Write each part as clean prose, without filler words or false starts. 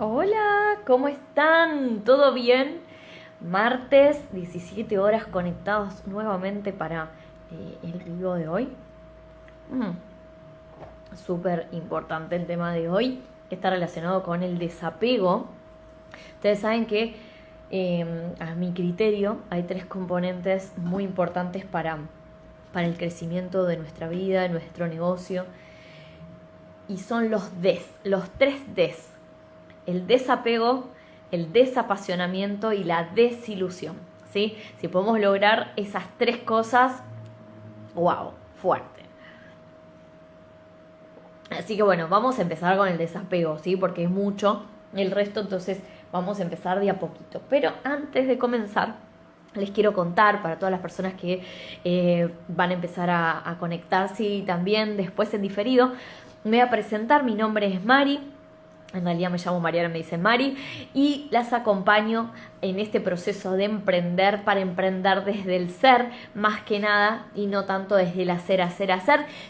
Hola, ¿cómo están? ¿Todo bien? Martes, 17 horas conectados nuevamente para el video de hoy. Súper importante el tema de hoy, que está relacionado con el desapego. Ustedes saben que a mi criterio hay tres componentes muy importantes para el crecimiento de nuestra vida, de nuestro negocio. Y son los tres Ds. El desapego, el desapasionamiento y la desilusión, ¿sí? Si podemos lograr esas tres cosas, wow, fuerte. Así que bueno, vamos a empezar con el desapego, ¿sí? Porque es mucho el resto, entonces vamos a empezar de a poquito. Pero antes de comenzar, les quiero contar para todas las personas que van a empezar a conectarse y también después en diferido, me voy a presentar. Mi nombre es Mari. En realidad me llamo Mariana, me dicen Mari, y las acompaño en este proceso de emprender, para emprender desde el ser, más que nada, y no tanto desde el hacer,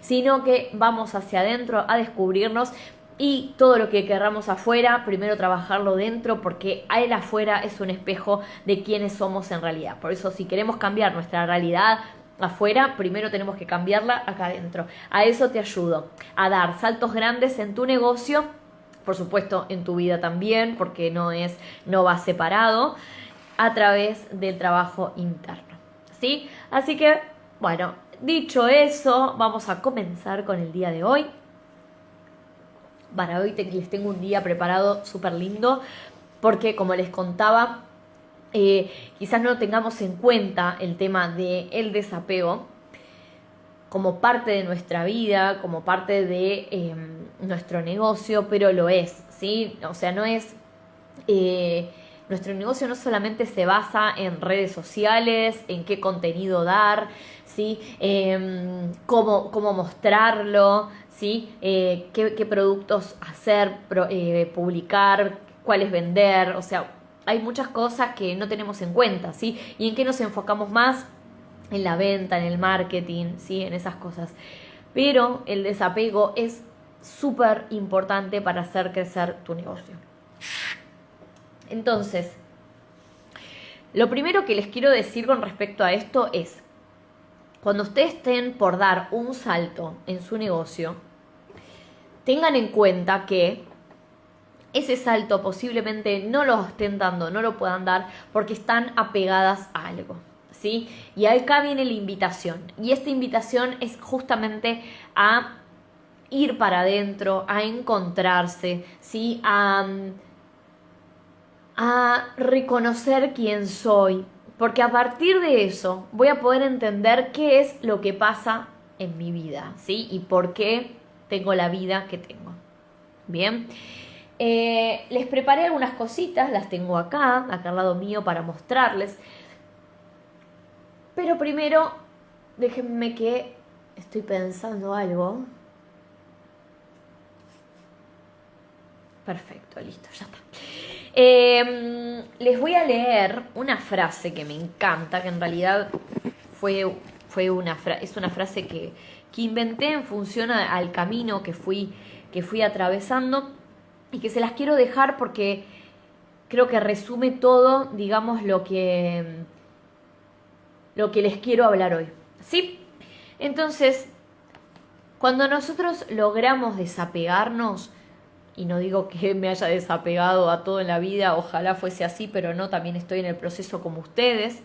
sino que vamos hacia adentro a descubrirnos y todo lo que querramos afuera, primero trabajarlo dentro, porque el afuera es un espejo de quiénes somos en realidad. Por eso, si queremos cambiar nuestra realidad afuera, primero tenemos que cambiarla acá adentro. A eso te ayudo, a dar saltos grandes en tu negocio, por supuesto en tu vida también, porque no va separado, a través del trabajo interno, ¿sí? Así que, bueno, dicho eso, vamos a comenzar con el día de hoy. Para hoy les tengo un día preparado súper lindo, porque como les contaba, quizás no tengamos en cuenta el tema del desapego como parte de nuestra vida, como parte de nuestro negocio, pero lo es, ¿sí? O sea, no es... nuestro negocio no solamente se basa en redes sociales, en qué contenido dar, ¿sí? Cómo mostrarlo, ¿sí? Qué productos hacer, publicar, cuáles vender, o sea, hay muchas cosas que no tenemos en cuenta, ¿sí? ¿Y en qué nos enfocamos más? En la venta, en el marketing, ¿sí? En esas cosas. Pero el desapego es súper importante para hacer crecer tu negocio. Entonces, lo primero que les quiero decir con respecto a esto es, cuando ustedes estén por dar un salto en su negocio, tengan en cuenta que ese salto posiblemente no lo estén dando, no lo puedan dar porque están apegadas a algo, ¿sí? Y acá viene la invitación. Y esta invitación es justamente a ir para adentro, a encontrarse, ¿sí? A reconocer quién soy. Porque a partir de eso voy a poder entender qué es lo que pasa en mi vida, ¿sí? Y por qué tengo la vida que tengo. Bien. Les preparé algunas cositas, las tengo acá al lado mío para mostrarles. Pero primero, déjenme que estoy pensando algo. Perfecto, listo, ya está. Les voy a leer una frase que me encanta, que en realidad es una frase que inventé en función al camino que fui atravesando, y que se las quiero dejar porque creo que resume todo, digamos, lo que les quiero hablar hoy, ¿sí? Entonces, cuando nosotros logramos desapegarnos, y no digo que me haya desapegado a todo en la vida, ojalá fuese así, pero no, también estoy en el proceso como ustedes.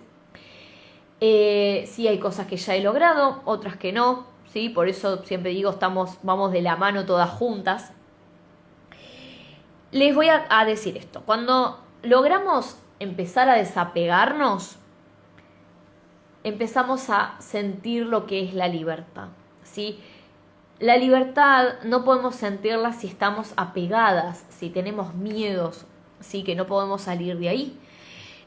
Sí hay cosas que ya he logrado, otras que no, ¿sí? Por eso siempre digo, vamos de la mano todas juntas. Les voy a decir esto. Cuando logramos empezar a desapegarnos, empezamos a sentir lo que es la libertad, ¿sí? La libertad no podemos sentirla si estamos apegadas, si tenemos miedos, ¿sí? Que no podemos salir de ahí.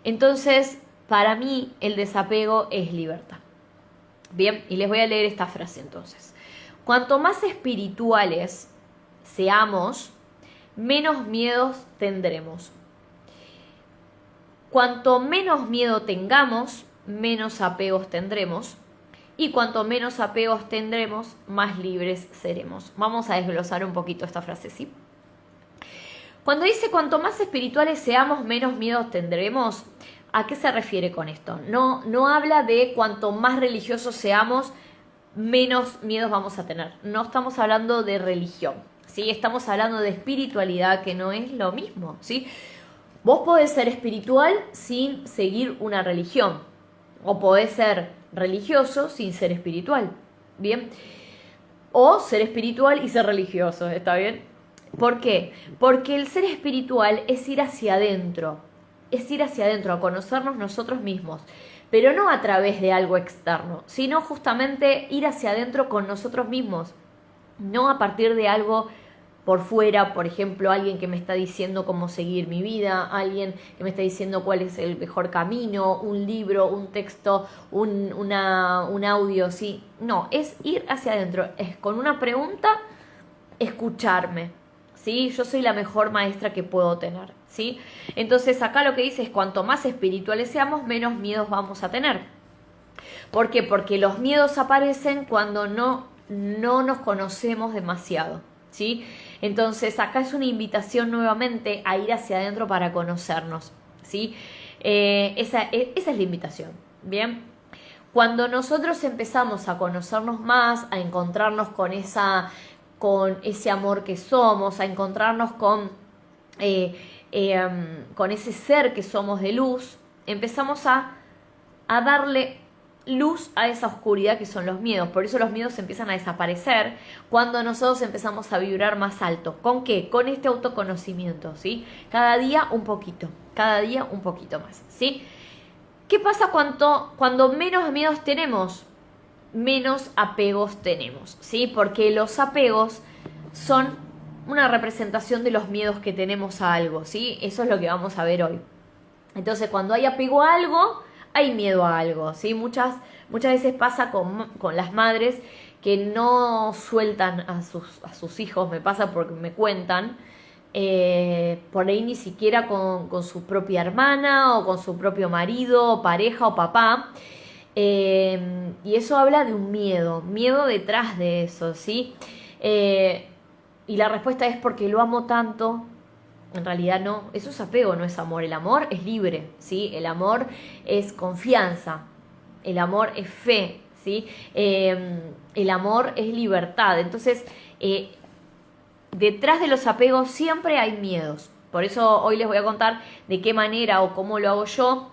Entonces, para mí, el desapego es libertad. Bien, y les voy a leer esta frase entonces. Cuanto más espirituales seamos, menos miedos tendremos. Cuanto menos miedo tengamos, menos apegos tendremos. Y cuanto menos apegos tendremos, más libres seremos. Vamos a desglosar un poquito esta frase, ¿sí? Cuando dice cuanto más espirituales seamos, menos miedos tendremos, ¿a qué se refiere con esto? No habla de cuanto más religiosos seamos, menos miedos vamos a tener. No estamos hablando de religión, ¿sí? Estamos hablando de espiritualidad, que no es lo mismo, ¿sí? Vos podés ser espiritual sin seguir una religión, o podés ser religioso sin ser espiritual, ¿bien? O ser espiritual y ser religioso, ¿está bien? ¿Por qué? Porque el ser espiritual es ir hacia adentro, a conocernos nosotros mismos, pero no a través de algo externo, sino justamente ir hacia adentro con nosotros mismos, no a partir de algo por fuera, por ejemplo, alguien que me está diciendo cómo seguir mi vida, alguien que me está diciendo cuál es el mejor camino, un libro, un texto, un audio, ¿sí? No, es ir hacia adentro, es con una pregunta, escucharme, ¿sí? Yo soy la mejor maestra que puedo tener, ¿sí? Entonces acá lo que dice es cuanto más espirituales seamos, menos miedos vamos a tener. ¿Por qué? Porque los miedos aparecen cuando no nos conocemos demasiado, ¿sí? Entonces acá es una invitación nuevamente a ir hacia adentro para conocernos, ¿sí? Esa es la invitación, ¿bien? Cuando nosotros empezamos a conocernos más, a encontrarnos con ese amor que somos, a encontrarnos con ese ser que somos de luz, empezamos a darle luz a esa oscuridad que son los miedos. Por eso los miedos empiezan a desaparecer cuando nosotros empezamos a vibrar más alto. ¿Con qué? Con este autoconocimiento, ¿sí? Cada día un poquito más, ¿sí? ¿Qué pasa cuando menos miedos tenemos? Menos apegos tenemos, ¿sí? Porque los apegos son una representación de los miedos que tenemos a algo, ¿sí? Eso es lo que vamos a ver hoy. Entonces, cuando hay apego a algo, hay miedo a algo, ¿sí? Muchas veces pasa con las madres que no sueltan a sus hijos, me pasa porque me cuentan, por ahí ni siquiera con su propia hermana o con su propio marido, o pareja o papá, y eso habla de un miedo detrás de eso, ¿sí? Y la respuesta es porque lo amo tanto. En realidad no, eso es apego, no es amor. El amor es libre, ¿sí? El amor es confianza, el amor es fe, ¿sí? El amor es libertad. Entonces, detrás de los apegos siempre hay miedos. Por eso hoy les voy a contar de qué manera o cómo lo hago yo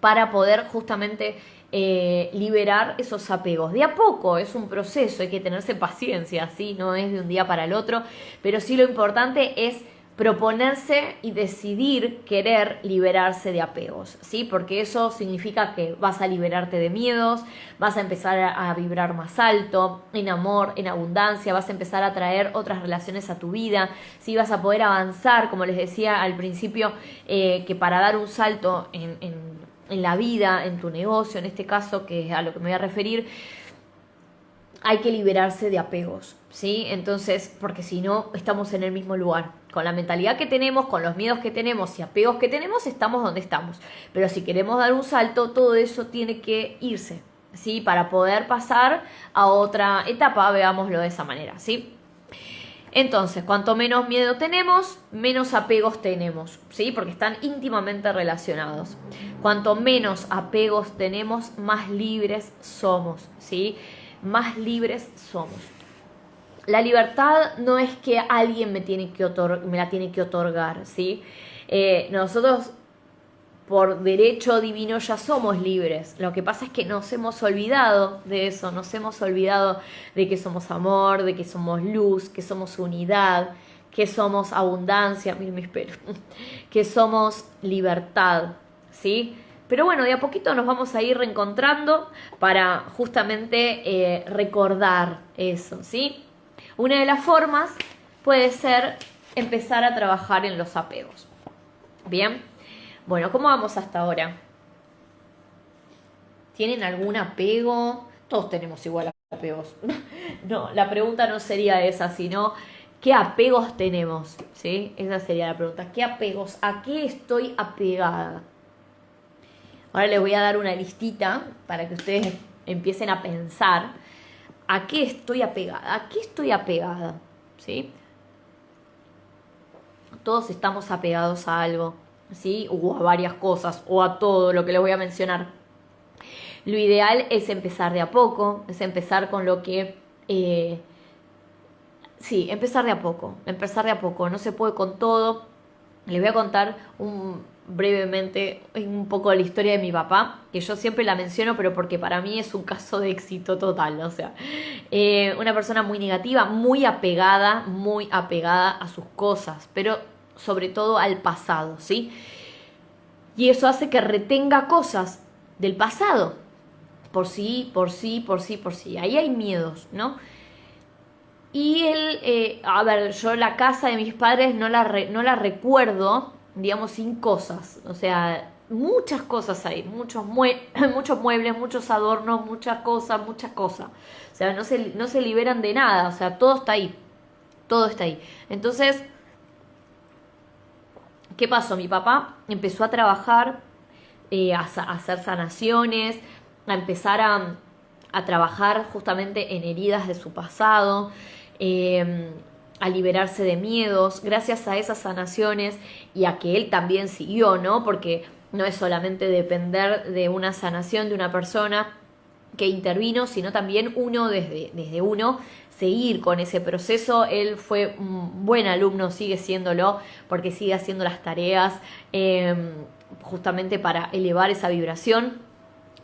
para poder justamente liberar esos apegos. De a poco, es un proceso, hay que tenerse paciencia, ¿sí? No es de un día para el otro, pero sí lo importante es proponerse y decidir querer liberarse de apegos, ¿sí? Porque eso significa que vas a liberarte de miedos, vas a empezar a vibrar más alto, en amor, en abundancia, vas a empezar a traer otras relaciones a tu vida, ¿sí? Vas a poder avanzar, como les decía al principio, que para dar un salto en la vida, en tu negocio, en este caso, que es a lo que me voy a referir, hay que liberarse de apegos, ¿sí? Entonces, porque si no, estamos en el mismo lugar. Con la mentalidad que tenemos, con los miedos que tenemos y apegos que tenemos, estamos donde estamos. Pero si queremos dar un salto, todo eso tiene que irse, ¿sí? Para poder pasar a otra etapa, veámoslo de esa manera, ¿sí? Entonces, cuanto menos miedo tenemos, menos apegos tenemos, ¿sí? Porque están íntimamente relacionados. Cuanto menos apegos tenemos, más libres somos, ¿sí? Más libres somos. La libertad no es que alguien me la tiene que otorgar, ¿sí? Nosotros por derecho divino ya somos libres. Lo que pasa es que nos hemos olvidado de eso, nos hemos olvidado de que somos amor, de que somos luz, que somos unidad, que somos abundancia, que somos libertad, ¿sí? Pero bueno, de a poquito nos vamos a ir reencontrando para justamente recordar eso, ¿sí? Una de las formas puede ser empezar a trabajar en los apegos. Bien, bueno, ¿cómo vamos hasta ahora? ¿Tienen algún apego? Todos tenemos igual apegos. No, la pregunta no sería esa, sino ¿qué apegos tenemos? ¿Sí? Esa sería la pregunta. ¿Qué apegos? ¿A qué estoy apegada? Ahora les voy a dar una listita para que ustedes empiecen a pensar ¿a qué estoy apegada? ¿A qué estoy apegada? ¿Sí? Todos estamos apegados a algo, ¿sí? O a varias cosas, o a todo lo que les voy a mencionar. Lo ideal es empezar de a poco, es empezar con lo que... sí, empezar de a poco, no se puede con todo. Les voy a contar brevemente un poco de la historia de mi papá, que yo siempre la menciono, pero porque para mí es un caso de éxito total, o sea, una persona muy negativa, muy apegada a sus cosas, pero sobre todo al pasado, ¿sí? Y eso hace que retenga cosas del pasado, por sí, por sí, por sí, por sí. Ahí hay miedos, ¿no? Y él, a ver, yo la casa de mis padres no la recuerdo, digamos, sin cosas. O sea, muchas cosas ahí, muchos muebles, muchos adornos, muchas cosas, muchas cosas. O sea, no se liberan de nada, o sea, todo está ahí, todo está ahí. Entonces, ¿qué pasó? Mi papá empezó a trabajar, a hacer sanaciones, a empezar a trabajar justamente en heridas de su pasado, a liberarse de miedos, gracias a esas sanaciones y a que él también siguió, ¿no? Porque no es solamente depender de una sanación de una persona que intervino, sino también uno desde uno seguir con ese proceso. Él fue un buen alumno, sigue siéndolo, porque sigue haciendo las tareas justamente para elevar esa vibración.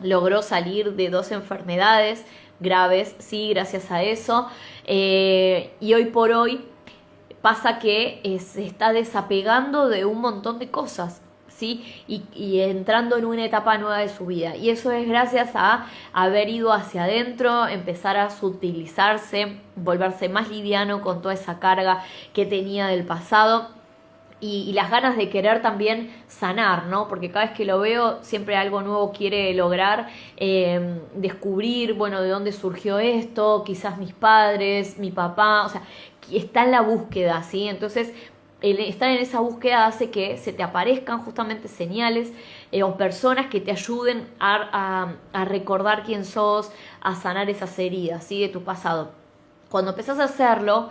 Logró salir de 2 enfermedades graves, sí, gracias a eso. Y hoy por hoy pasa que se está desapegando de un montón de cosas, ¿sí? Y entrando en una etapa nueva de su vida. Y eso es gracias a haber ido hacia adentro, empezar a sutilizarse, volverse más liviano con toda esa carga que tenía del pasado. Y las ganas de querer también sanar, ¿no? Porque cada vez que lo veo, siempre algo nuevo quiere lograr, descubrir, bueno, de dónde surgió esto, quizás mis padres, mi papá, o sea, está en la búsqueda, ¿sí? Entonces, el estar en esa búsqueda hace que se te aparezcan justamente señales o personas que te ayuden a recordar quién sos, a sanar esas heridas, ¿sí? De tu pasado. Cuando empezás a hacerlo,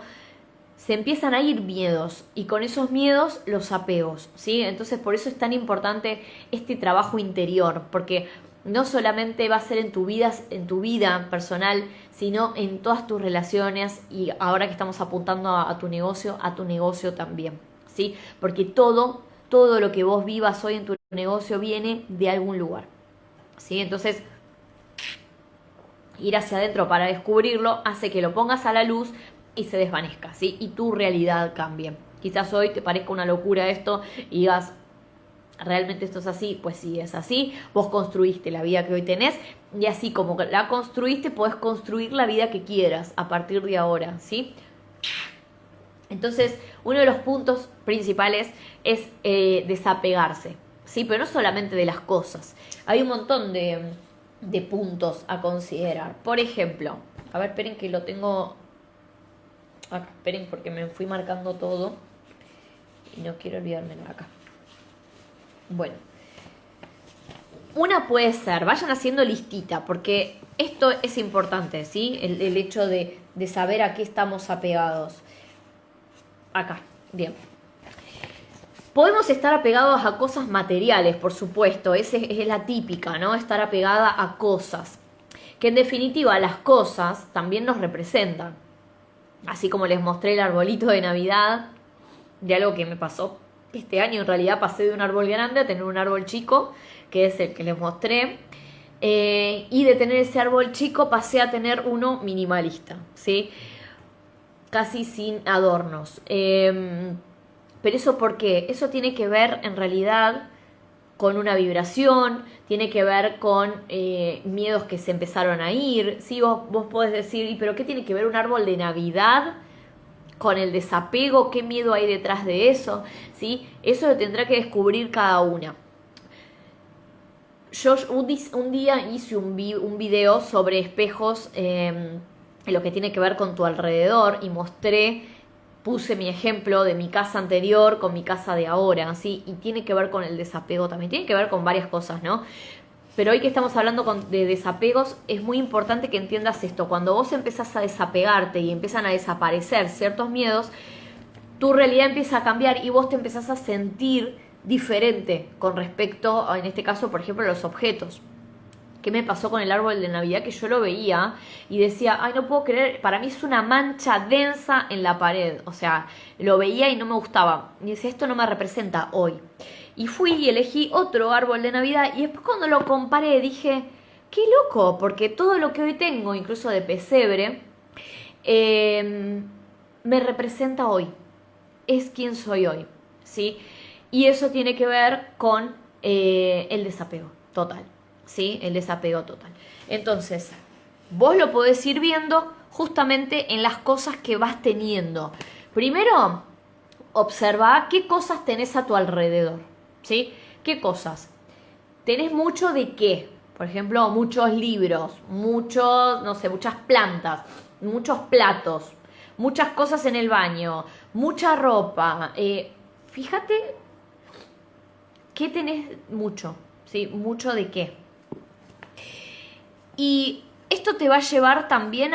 se empiezan a ir miedos y con esos miedos los apegos, ¿sí? Entonces por eso es tan importante este trabajo interior, porque no solamente va a ser en tu vida personal, sino en todas tus relaciones y ahora que estamos apuntando a tu negocio también, ¿sí? Porque todo lo que vos vivas hoy en tu negocio viene de algún lugar, ¿sí? Entonces ir hacia adentro para descubrirlo hace que lo pongas a la luz y se desvanezca, ¿sí? Y tu realidad cambie. Quizás hoy te parezca una locura esto y digas, ¿realmente esto es así? Pues sí, es así. Vos construiste la vida que hoy tenés y así como la construiste, podés construir la vida que quieras a partir de ahora, ¿sí? Entonces, uno de los puntos principales es desapegarse, ¿sí? Pero no solamente de las cosas. Hay un montón de puntos a considerar. Por ejemplo, a ver, esperen que lo tengo acá, esperen porque me fui marcando todo y no quiero olvidarme de acá. Bueno, una puede ser, vayan haciendo listita, porque esto es importante, ¿sí? El hecho de saber a qué estamos apegados. Acá, bien. Podemos estar apegados a cosas materiales, por supuesto, esa es la típica, ¿no? Estar apegada a cosas, que en definitiva las cosas también nos representan. Así como les mostré el arbolito de Navidad, de algo que me pasó este año, en realidad pasé de un árbol grande a tener un árbol chico, que es el que les mostré, y de tener ese árbol chico pasé a tener uno minimalista, ¿sí? Casi sin adornos. Pero eso ¿por qué? Eso tiene que ver en realidad con una vibración, tiene que ver con miedos que se empezaron a ir. ¿Sí? Vos podés decir, ¿pero qué tiene que ver un árbol de Navidad con el desapego? ¿Qué miedo hay detrás de eso? ¿Sí? Eso lo tendrá que descubrir cada una. Yo un día hice un video sobre espejos, lo que tiene que ver con tu alrededor, y puse mi ejemplo de mi casa anterior con mi casa de ahora, ¿sí? Y tiene que ver con el desapego también, tiene que ver con varias cosas, ¿no? Pero hoy que estamos hablando de desapegos, es muy importante que entiendas esto. Cuando vos empezás a desapegarte y empiezan a desaparecer ciertos miedos, tu realidad empieza a cambiar y vos te empezás a sentir diferente con respecto, en este caso, por ejemplo, a los objetos. ¿Qué me pasó con el árbol de Navidad? Que yo lo veía y decía, ay, no puedo creer, para mí es una mancha densa en la pared. O sea, lo veía y no me gustaba. Y decía, esto no me representa hoy. Y fui y elegí otro árbol de Navidad y después cuando lo comparé dije, qué loco, porque todo lo que hoy tengo, incluso de pesebre, me representa hoy. Es quien soy hoy, ¿sí? Y eso tiene que ver con el desapego total. ¿Sí? El desapego total. Entonces, vos lo podés ir viendo justamente en las cosas que vas teniendo. Primero, observa qué cosas tenés a tu alrededor, ¿sí? ¿Qué cosas? ¿Tenés mucho de qué? Por ejemplo, muchos libros, muchos, no sé, muchas plantas, muchos platos, muchas cosas en el baño, mucha ropa. Fíjate qué tenés mucho, ¿sí? Mucho de qué. Y esto te va a llevar también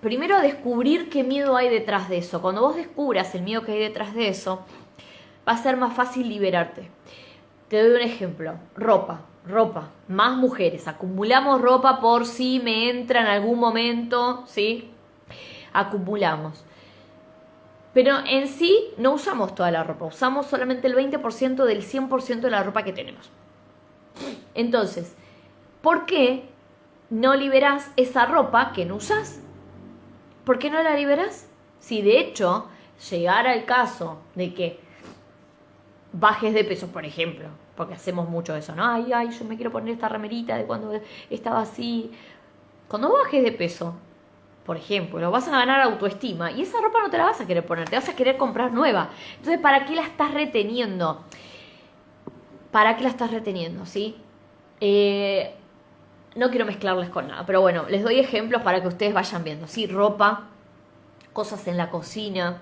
primero a descubrir qué miedo hay detrás de eso. Cuando vos descubras el miedo que hay detrás de eso, va a ser más fácil liberarte. Te doy un ejemplo. Ropa. Más mujeres. Acumulamos ropa por si me entra en algún momento, ¿sí? Acumulamos. Pero en sí no usamos toda la ropa. Usamos solamente el 20% del 100% de la ropa que tenemos. Entonces, ¿por qué no liberás esa ropa que no usás? ¿Por qué no la liberás? Si de hecho llegara el caso de que bajes de peso, por ejemplo, porque hacemos mucho eso, ¿no? Ay, yo me quiero poner esta remerita de cuando estaba así. Cuando bajes de peso, por ejemplo, vas a ganar autoestima y esa ropa no te la vas a querer poner, te vas a querer comprar nueva. Entonces, ¿para qué la estás reteniendo? ¿Para qué la estás reteniendo, sí? No quiero mezclarles con nada, pero bueno, les doy ejemplos para que ustedes vayan viendo. Sí, ropa, cosas en la cocina,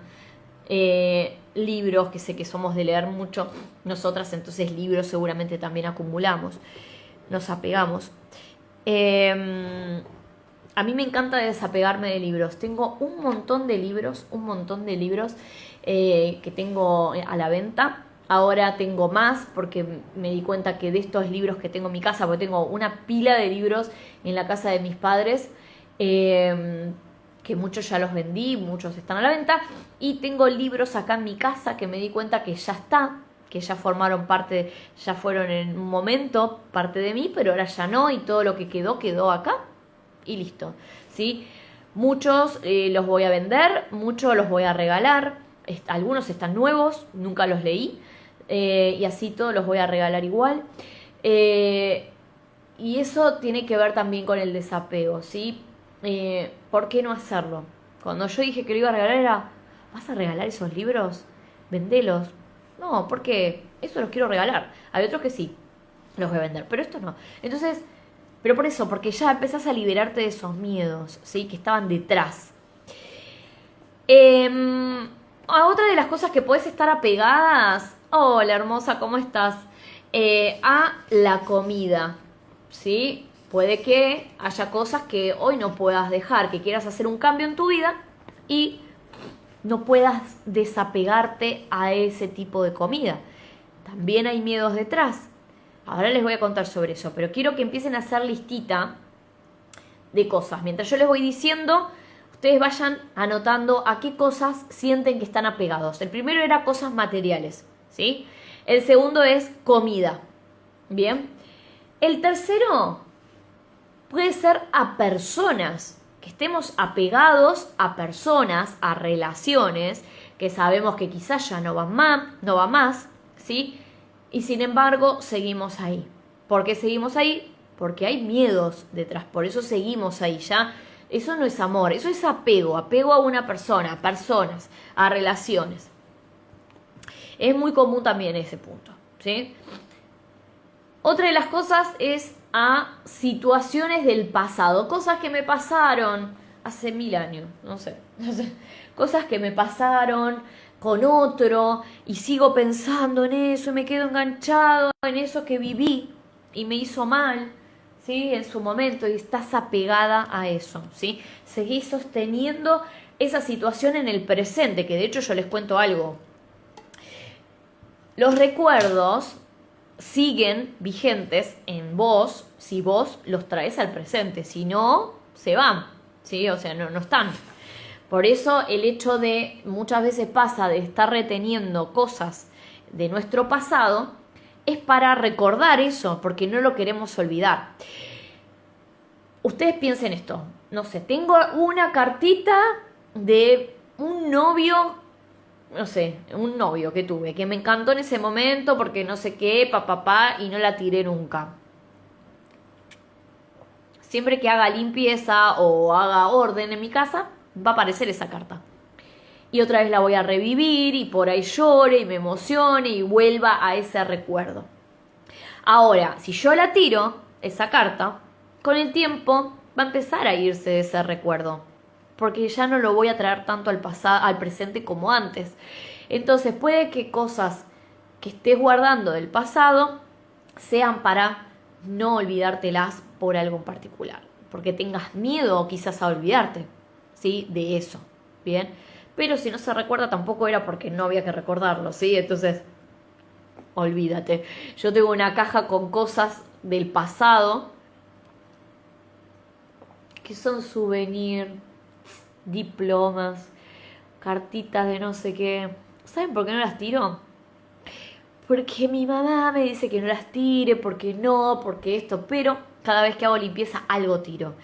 libros, que sé que somos de leer mucho nosotras, entonces libros seguramente también acumulamos, nos apegamos. A mí me encanta desapegarme de libros. Tengo un montón de libros que tengo a la venta. Ahora tengo más porque me di cuenta que de estos libros que tengo en mi casa, porque tengo una pila de libros en la casa de mis padres, que muchos ya los vendí, muchos están a la venta, y tengo libros acá en mi casa que me di cuenta que ya está, que ya formaron parte, ya fueron en un momento parte de mí, pero ahora ya no, y todo lo que quedó acá, y listo, ¿sí? Muchos los voy a vender, muchos los voy a regalar, algunos están nuevos, nunca los leí, y así todos los voy a regalar igual. Y eso tiene que ver también con el desapego, ¿sí? ¿Por qué no hacerlo? Cuando yo dije que lo iba a regalar era, ¿vas a regalar esos libros? Vendelos. No, porque eso los quiero regalar. Hay otros que sí, los voy a vender, pero estos no. Entonces, pero por eso, porque ya empezás a liberarte de esos miedos, ¿sí? Que estaban detrás. Otra de las cosas que puedes estar apegadas, hola hermosa, ¿cómo estás? A la comida, ¿sí? Puede que haya cosas que hoy no puedas dejar, que quieras hacer un cambio en tu vida y no puedas desapegarte a ese tipo de comida. También hay miedos detrás. Ahora les voy a contar sobre eso, pero quiero que empiecen a hacer listita de cosas. Mientras yo les voy diciendo, ustedes vayan anotando a qué cosas sienten que están apegados. El primero era cosas materiales, ¿sí? El segundo es comida, ¿bien? El tercero puede ser a personas, que estemos apegados a personas, a relaciones, que sabemos que quizás ya no va más, ¿sí? Y sin embargo, seguimos ahí. ¿Por qué seguimos ahí? Porque hay miedos detrás, por eso seguimos ahí, ¿ya? Eso no es amor, eso es apego a una persona, a personas, a relaciones. Es muy común también ese punto, ¿sí? Otra de las cosas es a situaciones del pasado, cosas que me pasaron hace 1000 años, no sé. Cosas que me pasaron con otro y sigo pensando en eso y me quedo enganchado en eso que viví y me hizo mal, ¿sí? En su momento, y estás apegada a eso, ¿sí? Seguís sosteniendo esa situación en el presente, que de hecho yo les cuento algo. Los recuerdos siguen vigentes en vos si vos los traes al presente, si no, se van, ¿sí? O sea, no están. Por eso el hecho de, muchas veces pasa de estar reteniendo cosas de nuestro pasado, es para recordar eso, porque no lo queremos olvidar. Ustedes piensen esto, no sé, tengo una cartita de un novio, no sé, un novio que tuve, que me encantó en ese momento porque no sé qué, y no la tiré nunca. Siempre que haga limpieza o haga orden en mi casa, va a aparecer esa carta. Y otra vez la voy a revivir y por ahí llore y me emocione y vuelva a ese recuerdo. Ahora, si yo la tiro, esa carta, con el tiempo va a empezar a irse de ese recuerdo. Porque ya no lo voy a traer tanto al pasado, al presente como antes. Entonces puede que cosas que estés guardando del pasado sean para no olvidártelas por algo en particular. Porque tengas miedo quizás a olvidarte, ¿sí? De eso, ¿bien? Pero si no se recuerda tampoco era porque no había que recordarlo, ¿sí? Entonces, olvídate. Yo tengo una caja con cosas del pasado que son souvenir, diplomas, cartitas de no sé qué. ¿Saben por qué no las tiro? Porque mi mamá me dice que no las tire, porque no, porque esto, pero cada vez que hago limpieza algo tiro.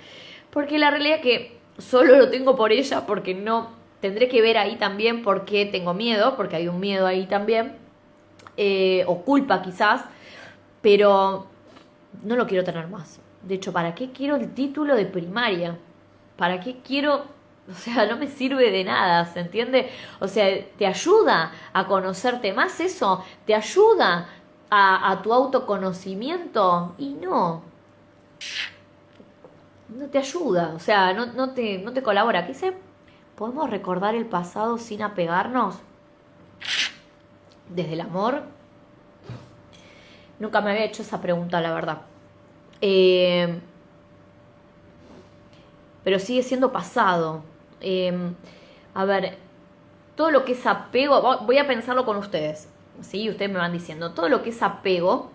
Porque la realidad es que solo lo tengo por ella, porque no tendré que ver ahí también por qué tengo miedo, porque hay un miedo ahí también, o culpa quizás, pero no lo quiero tener más. De hecho, ¿para qué quiero el título de primaria? ¿Para qué quiero? O sea, no me sirve de nada, ¿se entiende? O sea, ¿te ayuda a conocerte más eso? ¿Te ayuda a tu autoconocimiento? Y no te ayuda, o sea, no te colabora. ¿Qué dice? ¿Podemos recordar el pasado sin apegarnos? Desde el amor. Nunca me había hecho esa pregunta, la verdad. Pero sigue siendo pasado. A ver, todo lo que es apego, voy a pensarlo con ustedes, ¿sí? Ustedes me van diciendo, todo lo que es apego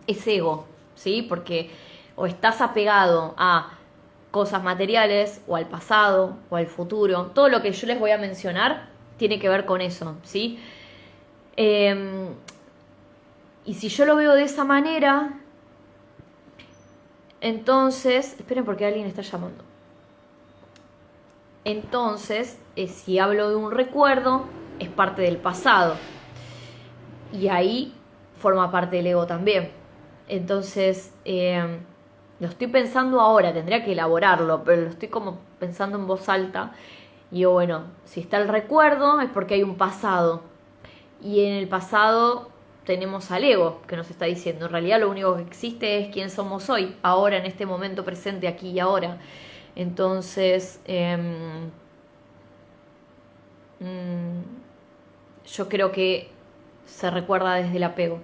es ego, ¿sí? Porque o estás apegado a cosas materiales, o al pasado, o al futuro. Todo lo que yo les voy a mencionar tiene que ver con eso, ¿sí? Y si yo lo veo de esa manera, entonces, esperen porque alguien está llamando. Entonces, si hablo de un recuerdo, es parte del pasado. Y ahí forma parte del ego también. Entonces, lo estoy pensando ahora, tendría que elaborarlo, pero lo estoy como pensando en voz alta. Y digo, bueno, si está el recuerdo es porque hay un pasado. Y en el pasado tenemos al ego que nos está diciendo, en realidad lo único que existe es quién somos hoy, ahora, en este momento presente, aquí y ahora. Entonces, yo creo que se recuerda desde el apego.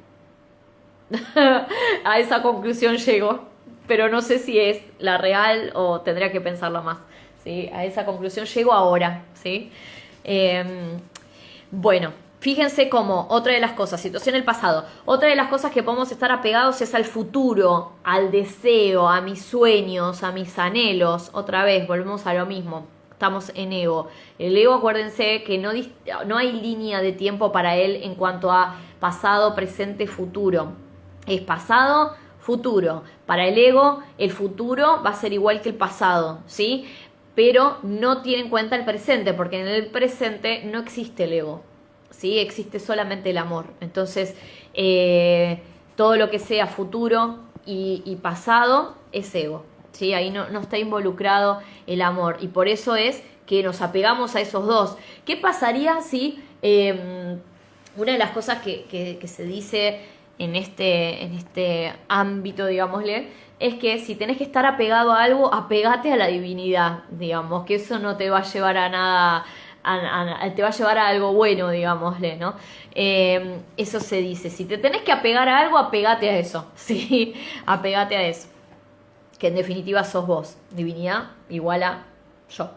A esa conclusión llego, pero no sé si es la real o tendría que pensarla más, ¿sí? A esa conclusión llego ahora, ¿sí? Bueno, fíjense cómo otra de las cosas, situación del pasado, otra de las cosas que podemos estar apegados es al futuro, al deseo, a mis sueños, a mis anhelos. Otra vez, volvemos a lo mismo. Estamos en ego. El ego, acuérdense que no hay línea de tiempo para él en cuanto a pasado, presente, futuro. Es pasado, futuro. Para el ego, el futuro va a ser igual que el pasado, ¿sí? Pero no tiene en cuenta el presente, porque en el presente no existe el ego, ¿sí? Existe solamente el amor. Entonces, todo lo que sea futuro y pasado es ego, ¿sí? Ahí no está involucrado el amor. Y por eso es que nos apegamos a esos dos. ¿Qué pasaría si una de las cosas que se dice en este ámbito, digámosle, es que si tenés que estar apegado a algo, apegate a la divinidad, digamos, que eso no te va a llevar a nada, te va a llevar a algo bueno, digámosle, ¿no? Eso se dice, si te tenés que apegar a algo, apegate a eso, ¿sí? Apegate a eso, que en definitiva sos vos, divinidad igual a yo.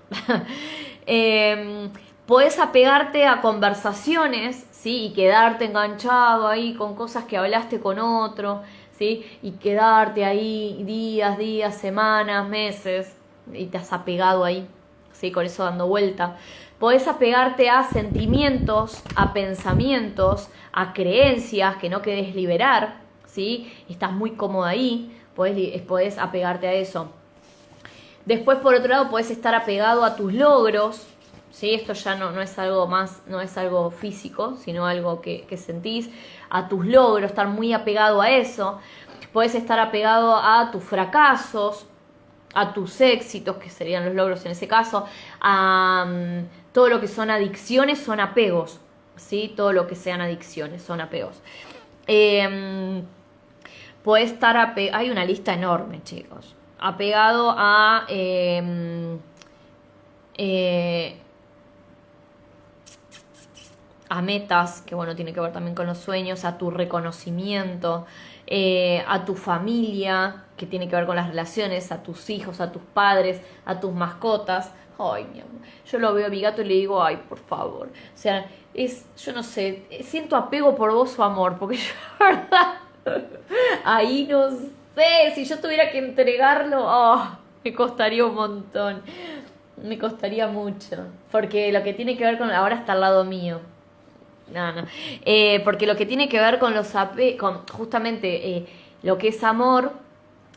Podés apegarte a conversaciones, ¿sí? Y quedarte enganchado ahí con cosas que hablaste con otro, ¿sí? Y quedarte ahí días, semanas, meses, y te has apegado ahí, ¿sí? Con eso dando vuelta. Podés apegarte a sentimientos, a pensamientos, a creencias que no querés liberar, ¿sí? Estás muy cómodo ahí, podés apegarte a eso. Después, por otro lado, podés estar apegado a tus logros, ¿sí? Esto ya no es algo más, no es algo físico, sino algo que sentís, a tus logros, estar muy apegado a eso. Podés estar apegado a tus fracasos, a tus éxitos, que serían los logros en ese caso, a todo lo que son adicciones son apegos, ¿sí? Todo lo que sean adicciones son apegos. Puede estar hay una lista enorme, chicos. Apegado a metas, que bueno, tiene que ver también con los sueños, a tu reconocimiento, a tu familia, que tiene que ver con las relaciones, a tus hijos, a tus padres, a tus mascotas. Ay, mi amor. Yo lo veo a mi gato y le digo, ay, por favor. O sea, yo no sé, siento apego por vos o amor, porque yo, la verdad, ahí no sé, si yo tuviera que entregarlo, me costaría un montón. Me costaría mucho, porque lo que tiene que ver con, ahora está al lado mío. No. Porque lo que tiene que ver con con justamente lo que es amor,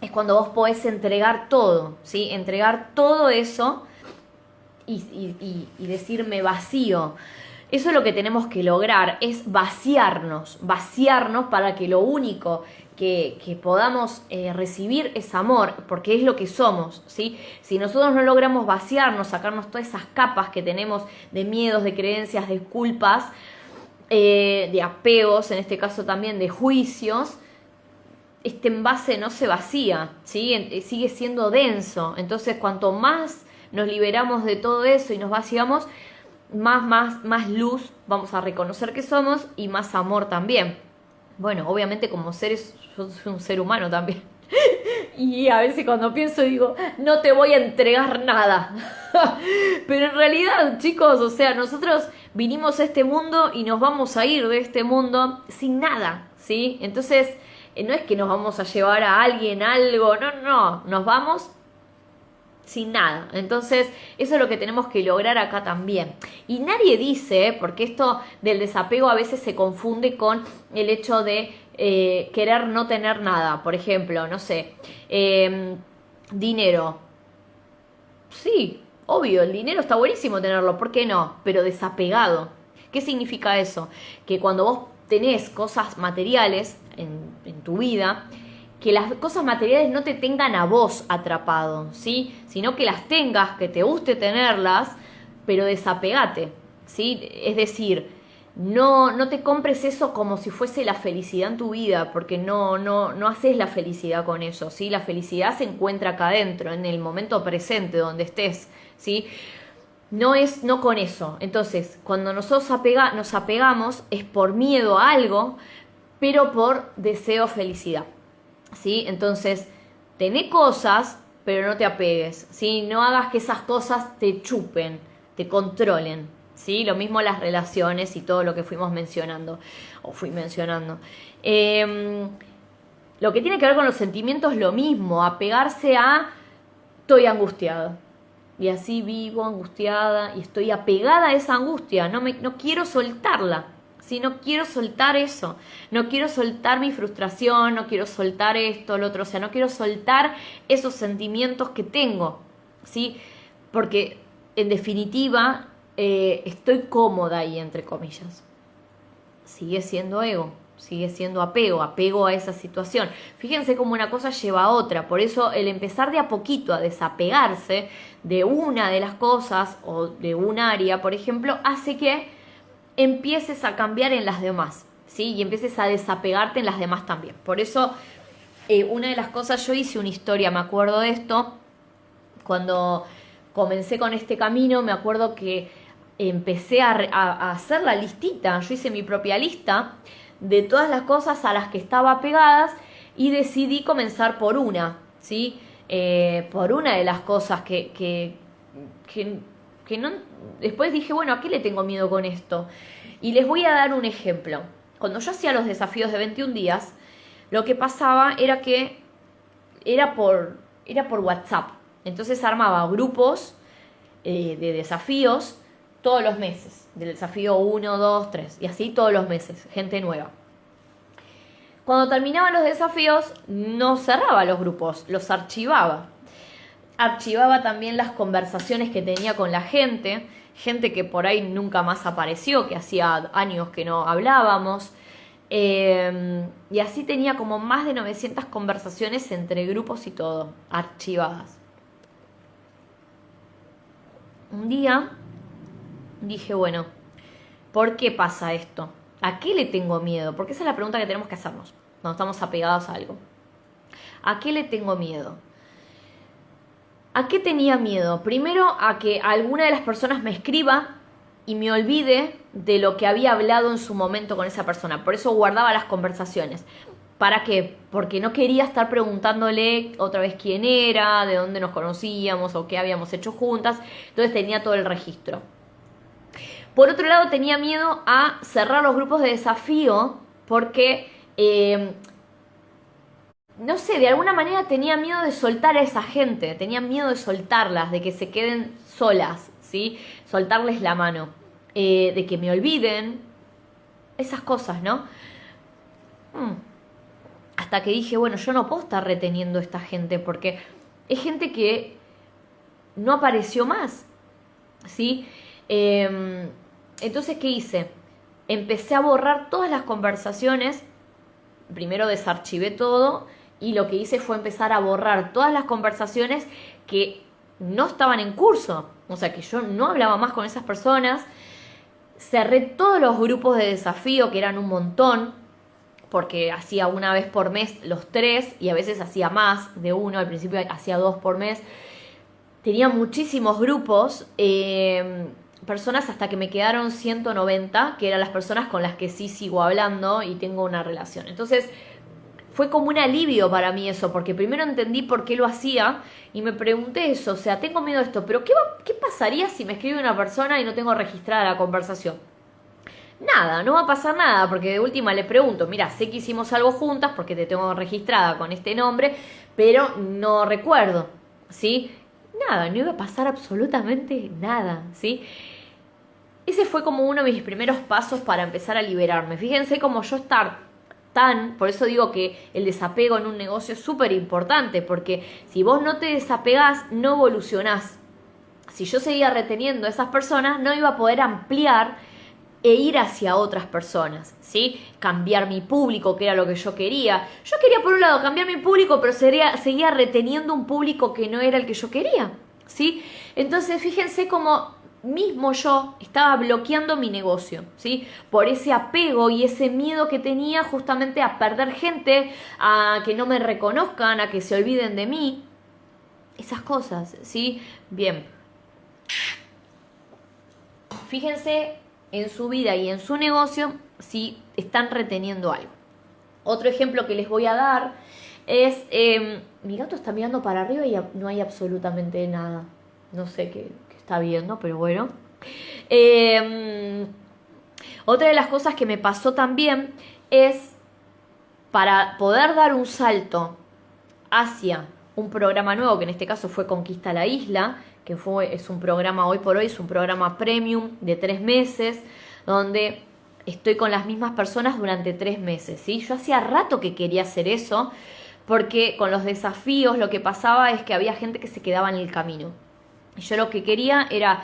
es cuando vos podés entregar todo, ¿sí? Entregar todo eso y decirme vacío. Eso es lo que tenemos que lograr, es vaciarnos para que lo único que podamos recibir es amor, porque es lo que somos, ¿sí? Si nosotros no logramos vaciarnos, sacarnos todas esas capas que tenemos de miedos, de creencias, de culpas, de apegos, en este caso también de juicios, este envase no se vacía, ¿sí? Sigue siendo denso. Entonces, cuanto más nos liberamos de todo eso y nos vaciamos, más luz vamos a reconocer que somos y más amor también. Bueno, obviamente como seres, yo soy un ser humano también. Y a veces cuando pienso digo, no te voy a entregar nada. Pero en realidad, chicos, o sea, nosotros vinimos a este mundo y nos vamos a ir de este mundo sin nada, ¿sí? Entonces, no es que nos vamos a llevar a alguien algo, no, nos vamos sin nada. Entonces, eso es lo que tenemos que lograr acá también. Y nadie dice, porque esto del desapego a veces se confunde con el hecho de querer no tener nada. Por ejemplo, no sé, dinero. Sí, obvio, el dinero está buenísimo tenerlo, ¿por qué no? Pero desapegado. ¿Qué significa eso? Que cuando vos tenés cosas materiales en tu vida, que las cosas materiales no te tengan a vos atrapado, ¿sí? Sino que las tengas, que te guste tenerlas, pero desapegate, ¿sí? Es decir, no te compres eso como si fuese la felicidad en tu vida, porque no haces la felicidad con eso, ¿sí? La felicidad se encuentra acá adentro, en el momento presente, donde estés, ¿sí? No con eso. Entonces, cuando nosotros nos apegamos es por miedo a algo, pero por deseo felicidad, ¿sí? Entonces, tené cosas, pero no te apegues, ¿sí? No hagas que esas cosas te chupen, te controlen, ¿sí? Lo mismo las relaciones y todo lo que fuimos mencionando, o fui mencionando. Lo que tiene que ver con los sentimientos, lo mismo, apegarse a estoy angustiada. Y así vivo angustiada y estoy apegada a esa angustia, no quiero soltarla. ¿Sí? No quiero soltar eso, no quiero soltar mi frustración, no quiero soltar esto, lo otro, o sea, no quiero soltar esos sentimientos que tengo, ¿sí? Porque en definitiva estoy cómoda ahí, entre comillas. Sigue siendo ego, sigue siendo apego a esa situación. Fíjense cómo una cosa lleva a otra, por eso el empezar de a poquito a desapegarse de una de las cosas o de un área, por ejemplo, hace que empieces a cambiar en las demás, ¿sí? Y empieces a desapegarte en las demás también. Por eso, una de las cosas, yo hice una historia, me acuerdo de esto, cuando comencé con este camino, me acuerdo que empecé a hacer la listita, yo hice mi propia lista de todas las cosas a las que estaba apegadas y decidí comenzar por una, ¿sí? Por una de las cosas que que no... Después dije, bueno, ¿a qué le tengo miedo con esto? Y les voy a dar un ejemplo. Cuando yo hacía los desafíos de 21 días, lo que pasaba era que era por WhatsApp. Entonces armaba grupos de desafíos todos los meses. Del desafío 1, 2, 3. Y así todos los meses. Gente nueva. Cuando terminaban los desafíos, no cerraba los grupos, los archivaba. Archivaba también las conversaciones que tenía con la gente que por ahí nunca más apareció, que hacía años que no hablábamos. Y así tenía como más de 900 conversaciones entre grupos y todo, archivadas. Un día dije, bueno, ¿por qué pasa esto? ¿A qué le tengo miedo? Porque esa es la pregunta que tenemos que hacernos cuando estamos apegados a algo. ¿A qué le tengo miedo? ¿A qué tenía miedo? Primero, a que alguna de las personas me escriba y me olvide de lo que había hablado en su momento con esa persona. Por eso guardaba las conversaciones. ¿Para qué? Porque no quería estar preguntándole otra vez quién era, de dónde nos conocíamos o qué habíamos hecho juntas. Entonces tenía todo el registro. Por otro lado, tenía miedo a cerrar los grupos de desafío porque, no sé, de alguna manera tenía miedo de soltar a esa gente, tenía miedo de soltarlas, de que se queden solas, ¿sí? Soltarles la mano, de que me olviden, esas cosas, ¿no? Hasta que dije, bueno, yo no puedo estar reteniendo a esta gente porque es gente que no apareció más, ¿sí? Entonces, ¿qué hice? Empecé a borrar todas las conversaciones. Primero desarchivé todo y lo que hice fue empezar a borrar todas las conversaciones que no estaban en curso. O sea, que yo no hablaba más con esas personas. Cerré todos los grupos de desafío, que eran un montón, porque hacía una vez por mes los 3 y a veces hacía más de uno. Al principio hacía 2 por mes. Tenía muchísimos grupos, personas hasta que me quedaron 190, que eran las personas con las que sí sigo hablando y tengo una relación. Entonces fue como un alivio para mí eso, porque primero entendí por qué lo hacía y me pregunté eso, o sea, tengo miedo de esto, pero ¿qué pasaría si me escribe una persona y no tengo registrada la conversación? Nada, no va a pasar nada, porque de última le pregunto, mira, sé que hicimos algo juntas porque te tengo registrada con este nombre, pero no recuerdo, ¿sí? Nada, no iba a pasar absolutamente nada, ¿sí? Ese fue como uno de mis primeros pasos para empezar a liberarme. Fíjense cómo yo por eso digo que el desapego en un negocio es súper importante, porque si vos no te desapegás, no evolucionás. Si yo seguía reteniendo a esas personas, no iba a poder ampliar e ir hacia otras personas, ¿sí? Cambiar mi público, que era lo que yo quería. Yo quería, por un lado, cambiar mi público, pero seguía reteniendo un público que no era el que yo quería, ¿sí? Entonces, fíjense cómo mismo yo estaba bloqueando mi negocio, ¿sí? Por ese apego y ese miedo que tenía justamente a perder gente, a que no me reconozcan, a que se olviden de mí. Esas cosas, ¿sí? Bien. Fíjense en su vida y en su negocio si están reteniendo algo. Otro ejemplo que les voy a dar es, mi gato está mirando para arriba y no hay absolutamente nada. No sé qué está viendo, pero bueno. Otra de las cosas que me pasó también es, para poder dar un salto hacia un programa nuevo, que en este caso fue Conquista la Isla, que es un programa hoy por hoy, es un programa premium de 3 meses, donde estoy con las mismas personas durante 3 meses, ¿sí? Yo hacía rato que quería hacer eso, porque con los desafíos lo que pasaba es que había gente que se quedaba en el camino. Y yo lo que quería era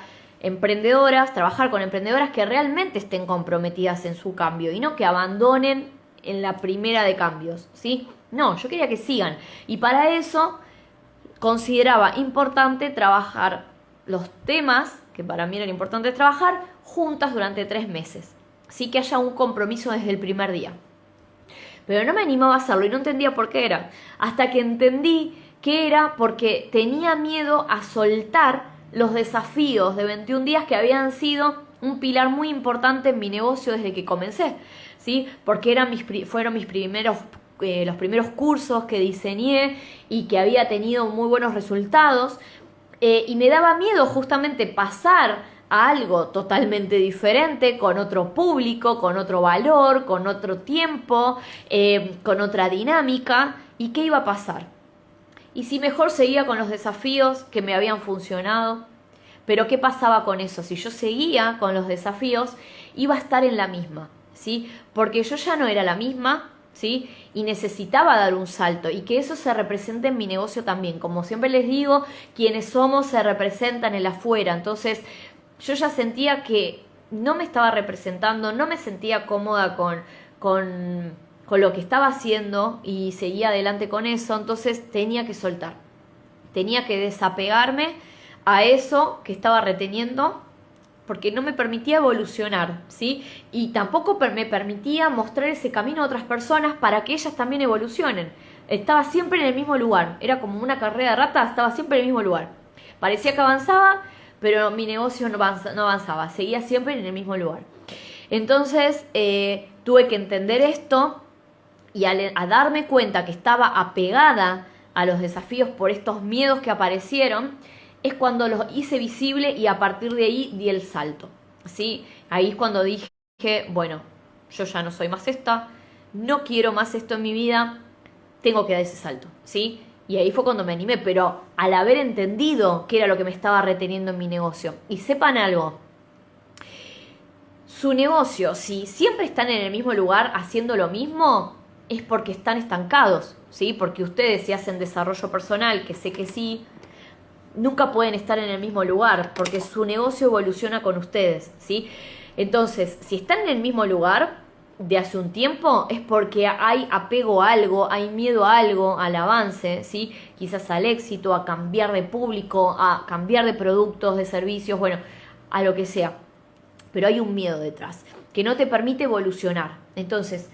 trabajar con emprendedoras que realmente estén comprometidas en su cambio y no que abandonen en la primera de cambios, ¿sí? No, yo quería que sigan. Y para eso consideraba importante trabajar los temas que para mí eran importantes trabajar juntas durante 3 meses. Sí, que haya un compromiso desde el primer día. Pero no me animaba a hacerlo y no entendía por qué era. Hasta que entendí que era porque tenía miedo a soltar los desafíos de 21 días que habían sido un pilar muy importante en mi negocio desde que comencé, ¿sí? Porque fueron los primeros cursos que diseñé y que había tenido muy buenos resultados. y me daba miedo justamente pasar a algo totalmente diferente, con otro público, con otro valor, con otro tiempo, con otra dinámica. ¿Y qué iba a pasar? Y si mejor seguía con los desafíos que me habían funcionado. Pero ¿qué pasaba con eso? Si yo seguía con los desafíos, iba a estar en la misma, ¿sí? Porque yo ya no era la misma, ¿sí? Y necesitaba dar un salto y que eso se represente en mi negocio también. Como siempre les digo, quienes somos se representan en el afuera. Entonces, yo ya sentía que no me estaba representando, no me sentía cómoda con lo que estaba haciendo y seguía adelante con eso. Entonces, tenía que soltar. Tenía que desapegarme a eso que estaba reteniendo porque no me permitía evolucionar, ¿sí? Y tampoco me permitía mostrar ese camino a otras personas para que ellas también evolucionen. Estaba siempre en el mismo lugar, era como una carrera de ratas, estaba siempre en el mismo lugar. Parecía que avanzaba, pero mi negocio no avanzaba, seguía siempre en el mismo lugar. Entonces tuve que entender esto y a darme cuenta que estaba apegada a los desafíos por estos miedos que aparecieron, es cuando los hice visible y a partir de ahí di el salto, ¿sí? Ahí es cuando dije, bueno, yo ya no soy más esta, no quiero más esto en mi vida, tengo que dar ese salto, ¿sí? Y ahí fue cuando me animé, pero al haber entendido qué era lo que me estaba reteniendo en mi negocio. Y sepan algo, su negocio, si siempre están en el mismo lugar haciendo lo mismo, es porque están estancados, ¿sí? Porque ustedes si hacen desarrollo personal, que sé que sí, nunca pueden estar en el mismo lugar porque su negocio evoluciona con ustedes, ¿sí? Entonces, si están en el mismo lugar de hace un tiempo es porque hay apego a algo, hay miedo a algo, al avance, ¿sí? Quizás al éxito, a cambiar de público, a cambiar de productos, de servicios, bueno, a lo que sea. Pero hay un miedo detrás que no te permite evolucionar. Entonces,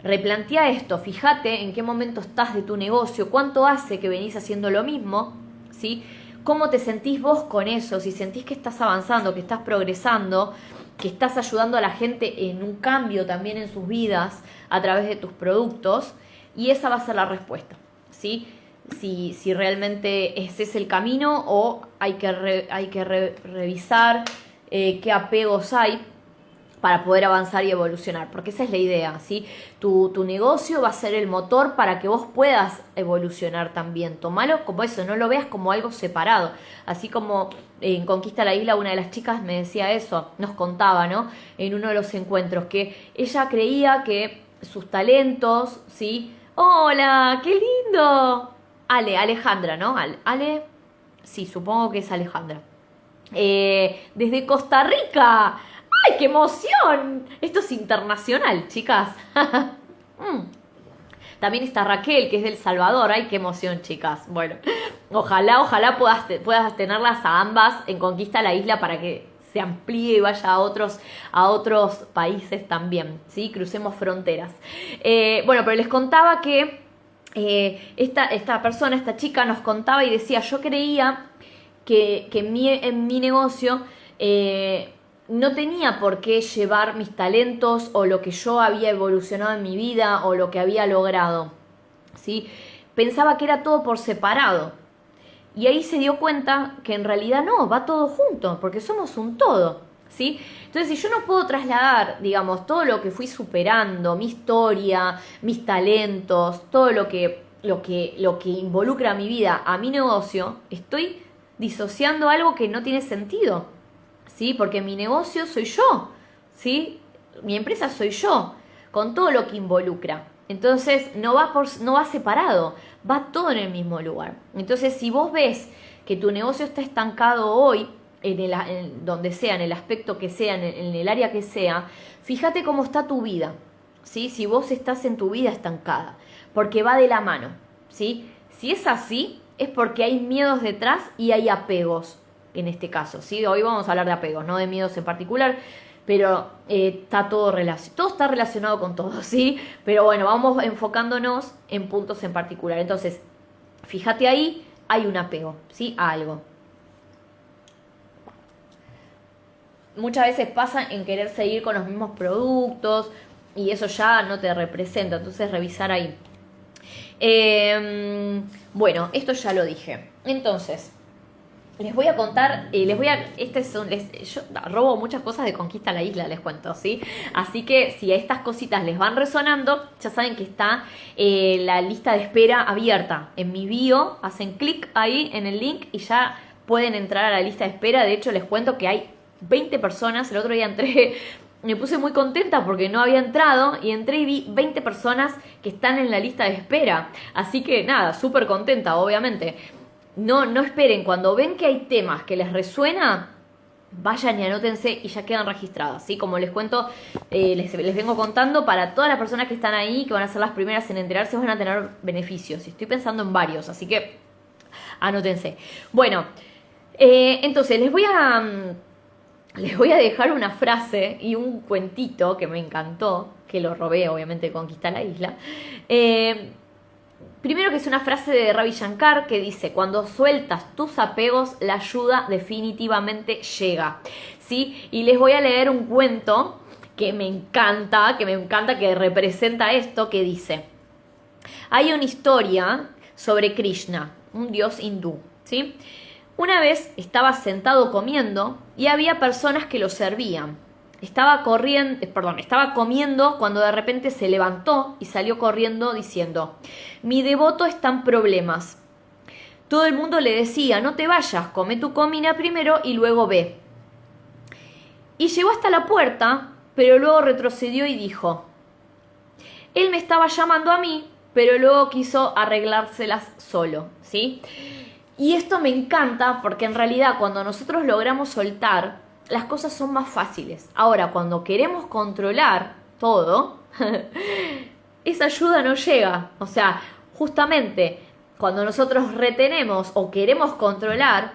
replantea esto, fíjate en qué momento estás de tu negocio, cuánto hace que venís haciendo lo mismo, ¿sí? ¿Cómo te sentís vos con eso? Si sentís que estás avanzando, que estás progresando, que estás ayudando a la gente en un cambio también en sus vidas a través de tus productos, y esa va a ser la respuesta, ¿sí? Si realmente ese es el camino o hay que revisar qué apegos hay para poder avanzar y evolucionar, porque esa es la idea, ¿sí? Tu negocio va a ser el motor para que vos puedas evolucionar también. Tomalo como eso, no lo veas como algo separado. Así como en Conquista la Isla una de las chicas me decía eso, nos contaba, ¿no? En uno de los encuentros, que ella creía que sus talentos, ¿sí? ¡Hola! ¡Qué lindo! Alejandra, ¿no? Ale, sí, supongo que es Alejandra. Desde Costa Rica. ¡Ay, qué emoción! Esto es internacional, chicas. También está Raquel, que es del Salvador. ¡Ay, qué emoción, chicas! Bueno, ojalá puedas tenerlas a ambas en Conquista la Isla para que se amplíe y vaya a otros países también, ¿sí? Crucemos fronteras. Bueno, pero les contaba que esta persona, esta chica nos contaba y decía, yo creía que en mi negocio no tenía por qué llevar mis talentos o lo que yo había evolucionado en mi vida o lo que había logrado, ¿sí? Pensaba que era todo por separado. Y ahí se dio cuenta que en realidad no, va todo junto, porque somos un todo, ¿sí? Entonces, si yo no puedo trasladar, digamos, todo lo que fui superando, mi historia, mis talentos, todo lo que involucra mi vida a mi negocio, estoy disociando algo que no tiene sentido, ¿sí? Porque mi negocio soy yo, ¿sí? Mi empresa soy yo, con todo lo que involucra. Entonces no va separado, va todo en el mismo lugar. Entonces si vos ves que tu negocio está estancado hoy, donde sea, en el aspecto que sea, en el área que sea, fíjate cómo está tu vida, ¿sí? Si vos estás en tu vida estancada, porque va de la mano, ¿sí? Si es así, es porque hay miedos detrás y hay apegos, en este caso, ¿sí? Hoy vamos a hablar de apegos, no de miedos en particular, pero está todo está relacionado con todo, ¿sí? Pero bueno, vamos enfocándonos en puntos en particular. Entonces, fíjate ahí, hay un apego, ¿sí? A algo. Muchas veces pasa en querer seguir con los mismos productos y eso ya no te representa, entonces revisar ahí. Bueno, esto ya lo dije. Entonces, les voy a contar, yo robo muchas cosas de Conquista la Isla, les cuento, ¿sí? Así que si a estas cositas les van resonando, ya saben que está la lista de espera abierta. En mi bio, hacen clic ahí en el link y ya pueden entrar a la lista de espera. De hecho, les cuento que hay 20 personas, el otro día entré, me puse muy contenta porque no había entrado y entré y vi 20 personas que están en la lista de espera. Así que nada, súper contenta, obviamente. No esperen, cuando ven que hay temas que les resuena, vayan y anótense y ya quedan registradas, ¿sí? Como les cuento, les vengo contando, para todas las personas que están ahí, que van a ser las primeras en enterarse, van a tener beneficios. Y estoy pensando en varios, así que anótense. Bueno, entonces les voy a dejar una frase y un cuentito que me encantó, que lo robé obviamente de Conquista la Isla. Primero, que es una frase de Ravi Shankar que dice: cuando sueltas tus apegos, la ayuda definitivamente llega, ¿sí? Y les voy a leer un cuento que me encanta, que representa esto, que dice: hay una historia sobre Krishna, un dios hindú, ¿sí? Una vez estaba sentado comiendo y había personas que lo servían. Estaba comiendo cuando de repente se levantó y salió corriendo diciendo: mi devoto está en problemas. Todo el mundo le decía: no te vayas, come tu comida primero y luego ve. Y llegó hasta la puerta, pero luego retrocedió y dijo: él me estaba llamando a mí, pero luego quiso arreglárselas solo, ¿sí? Y esto me encanta porque en realidad cuando nosotros logramos soltar, las cosas son más fáciles. Ahora, cuando queremos controlar todo, esa ayuda no llega. O sea, justamente cuando nosotros retenemos o queremos controlar,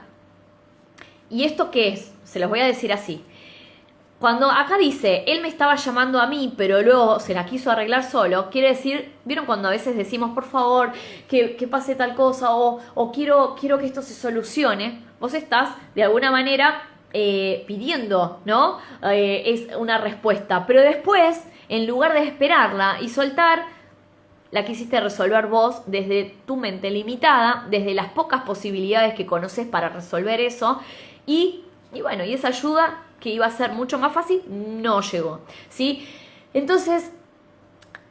¿y esto qué es? Se los voy a decir así. Cuando acá dice: él me estaba llamando a mí, pero luego se la quiso arreglar solo, quiere decir, ¿vieron cuando a veces decimos: por favor, que pase tal cosa, o quiero que esto se solucione? Vos estás, de alguna manera, pidiendo, ¿no? Es una respuesta, pero después, en lugar de esperarla y soltar, la quisiste resolver vos desde tu mente limitada, desde las pocas posibilidades que conoces para resolver eso, y bueno, y esa ayuda que iba a ser mucho más fácil no llegó, ¿sí? Entonces,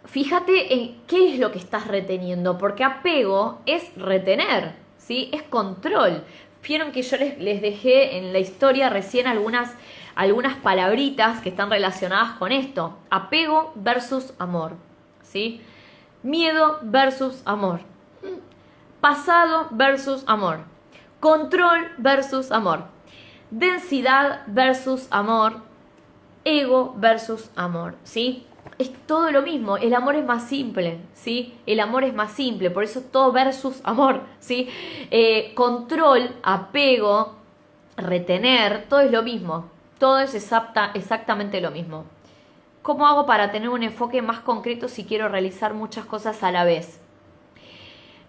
fíjate en qué es lo que estás reteniendo, porque apego es retener, ¿sí? Es control. Vieron que yo les dejé en la historia recién algunas palabritas que están relacionadas con esto. Apego versus amor, ¿sí? Miedo versus amor. Pasado versus amor. Control versus amor. Densidad versus amor. Ego versus amor, ¿sí? Es todo lo mismo, el amor es más simple, ¿sí? El amor es más simple, por eso todo versus amor, ¿sí? Control, apego, retener, todo es lo mismo, todo es exactamente lo mismo. ¿Cómo hago para tener un enfoque más concreto si quiero realizar muchas cosas a la vez?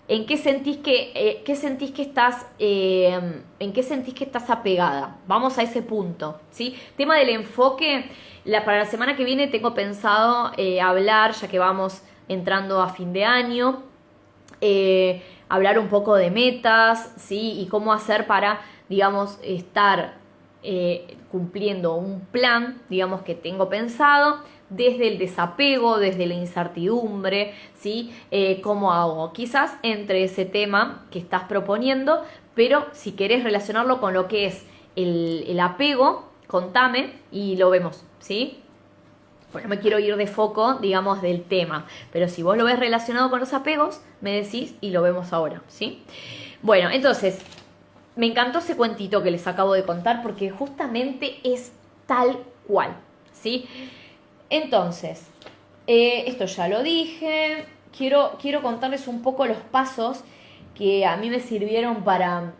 ¿En qué sentís que estás apegada? Vamos a ese punto, ¿sí? Tema del enfoque, para la semana que viene tengo pensado hablar, ya que vamos entrando a fin de año, hablar un poco de metas, ¿sí? Y cómo hacer para, digamos, estar cumpliendo un plan, digamos, que tengo pensado, desde el desapego, desde la incertidumbre, ¿sí? ¿Cómo hago? Quizás entre ese tema que estás proponiendo, pero si querés relacionarlo con lo que es el apego, contame y lo vemos, ¿sí? Bueno, no me quiero ir de foco, digamos, del tema, pero si vos lo ves relacionado con los apegos, me decís y lo vemos ahora, ¿sí? Bueno, entonces, me encantó ese cuentito que les acabo de contar porque justamente es tal cual, ¿sí? Entonces, esto ya lo dije, quiero contarles un poco los pasos que a mí me sirvieron para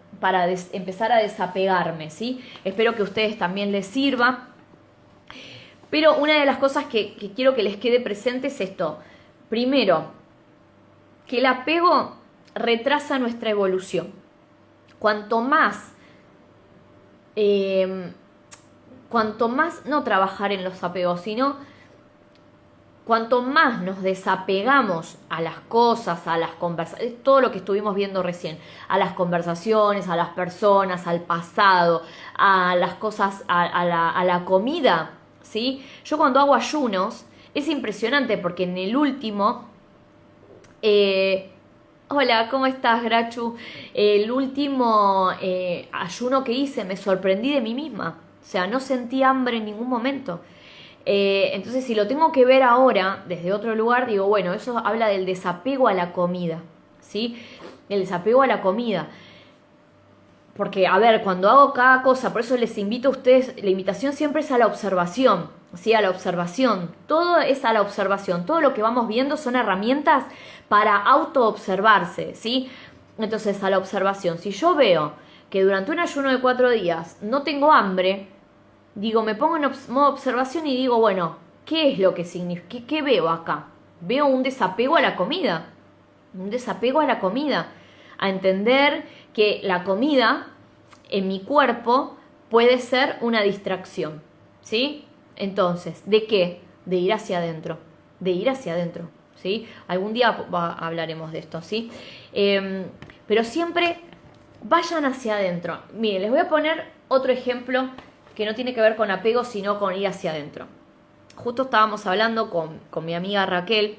empezar a desapegarme, ¿sí? Espero que a ustedes también les sirva. Pero una de las cosas que quiero que les quede presente es esto. Primero, que el apego retrasa nuestra evolución. Cuanto más no trabajar en los apegos, sino cuanto más nos desapegamos a las cosas, a las conversaciones, todo lo que estuvimos viendo recién, a las conversaciones, a las personas, al pasado, a las cosas, a la comida, ¿sí? Yo cuando hago ayunos, es impresionante porque en el último... hola, ¿cómo estás, Grachu? El último ayuno que hice me sorprendí de mí misma. O sea, no sentí hambre en ningún momento. Entonces, si lo tengo que ver ahora desde otro lugar, digo, bueno, eso habla del desapego a la comida, ¿sí? El desapego a la comida. Porque, a ver, cuando hago cada cosa, por eso les invito a ustedes, la invitación siempre es a la observación, ¿sí? A la observación. Todo es a la observación. Todo lo que vamos viendo son herramientas para autoobservarse, ¿sí? Entonces, a la observación. Si yo veo que durante un ayuno de 4 días no tengo hambre, digo, me pongo en modo observación y digo, bueno, ¿qué es lo que significa? ¿Qué veo acá? Veo un desapego a la comida. Un desapego a la comida. A entender que la comida en mi cuerpo puede ser una distracción, ¿sí? Entonces, ¿de qué? De ir hacia adentro, de ir hacia adentro, ¿sí? Algún día hablaremos de esto, ¿sí? Pero siempre vayan hacia adentro. Miren, les voy a poner otro ejemplo que no tiene que ver con apego, sino con ir hacia adentro. Justo estábamos hablando con mi amiga Raquel,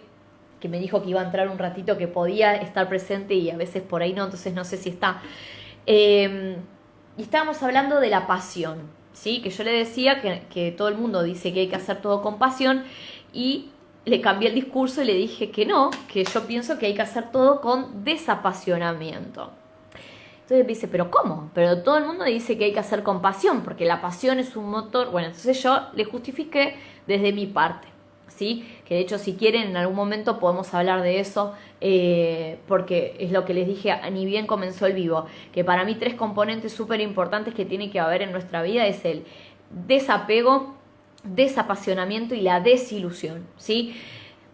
que me dijo que iba a entrar un ratito, que podía estar presente y a veces por ahí no, entonces no sé si está. Y estábamos hablando de la pasión, ¿sí? Que yo le decía que todo el mundo dice que hay que hacer todo con pasión y le cambié el discurso y le dije que no, que yo pienso que hay que hacer todo con desapasionamiento. Entonces me dice, ¿pero cómo? Pero todo el mundo dice que hay que hacer con pasión, porque la pasión es un motor. Bueno, entonces yo le justifiqué desde mi parte, ¿sí? Que de hecho, si quieren, en algún momento podemos hablar de eso, porque es lo que les dije ni bien comenzó el vivo, que para mí 3 componentes súper importantes que tiene que haber en nuestra vida es el desapego, desapasionamiento y la desilusión, ¿sí?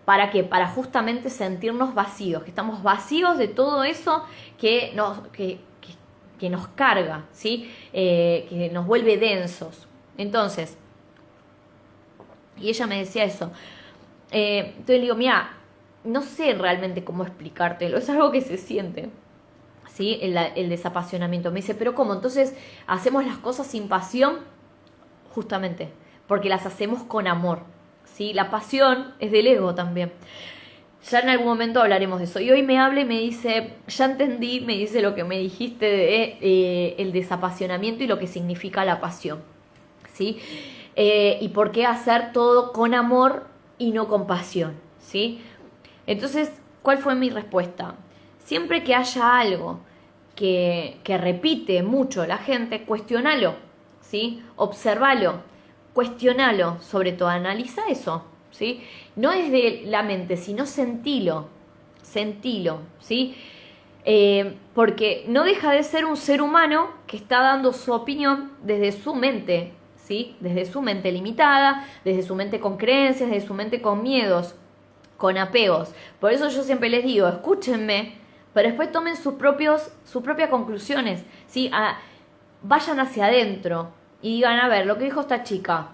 ¿Para qué? Para justamente sentirnos vacíos, que estamos vacíos de todo eso que nos carga, ¿sí? Que nos vuelve densos. Entonces, y ella me decía eso. Entonces le digo, mira, no sé realmente cómo explicártelo, es algo que se siente, ¿sí? El desapasionamiento. Me dice, ¿pero cómo? Entonces, ¿hacemos las cosas sin pasión? Justamente, porque las hacemos con amor, ¿sí? La pasión es del ego también. Ya en algún momento hablaremos de eso. Y hoy me habla y me dice, ya entendí, me dice lo que me dijiste de el desapasionamiento y lo que significa la pasión, ¿sí? Y por qué hacer todo con amor y no con pasión, ¿sí? Entonces, ¿cuál fue mi respuesta? Siempre que haya algo que repite mucho la gente, cuestionalo, ¿sí? Observalo, cuestionalo, sobre todo, analiza eso, ¿sí? No es de la mente, sino sentilo, ¿sí? Porque no deja de ser un ser humano que está dando su opinión desde su mente, ¿sí? Desde su mente limitada, desde su mente con creencias, desde su mente con miedos, con apegos. Por eso yo siempre les digo, escúchenme, pero después tomen sus propias conclusiones, ¿sí? Vayan hacia adentro y digan, a ver, lo que dijo esta chica,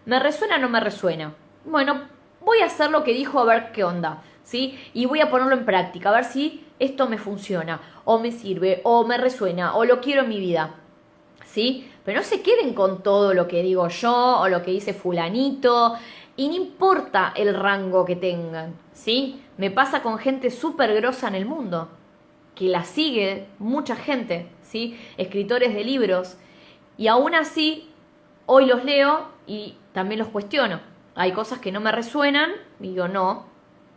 ¿me resuena o no me resuena? Bueno, voy a hacer lo que dijo a ver qué onda, ¿sí? Y voy a ponerlo en práctica, a ver si esto me funciona, o me sirve, o me resuena, o lo quiero en mi vida, ¿sí? Pero no se queden con todo lo que digo yo, o lo que dice fulanito, y no importa el rango que tengan, ¿sí? Me pasa con gente súper grosa en el mundo, que la sigue mucha gente, ¿sí? Escritores de libros, y aún así, hoy los leo y también los cuestiono. Hay cosas que no me resuenan, digo no,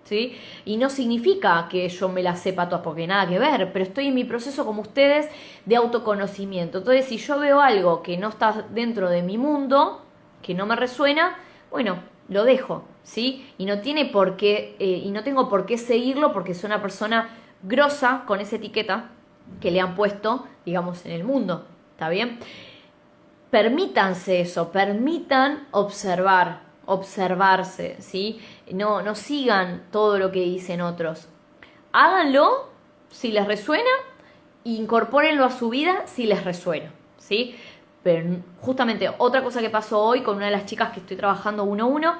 ¿sí? Y no significa que yo me las sepa todas, porque nada que ver, pero estoy en mi proceso como ustedes de autoconocimiento. Entonces, si yo veo algo que no está dentro de mi mundo, que no me resuena, bueno, lo dejo, ¿sí? Y no tiene por qué, y no tengo por qué seguirlo porque soy una persona grosa con esa etiqueta que le han puesto, digamos, en el mundo, ¿está bien? Permítanse eso, permitan observarse, ¿sí? No sigan todo lo que dicen otros. Háganlo si les resuena e incorpórenlo a su vida si les resuena, ¿sí? Pero justamente otra cosa que pasó hoy con una de las chicas que estoy trabajando 1 a 1,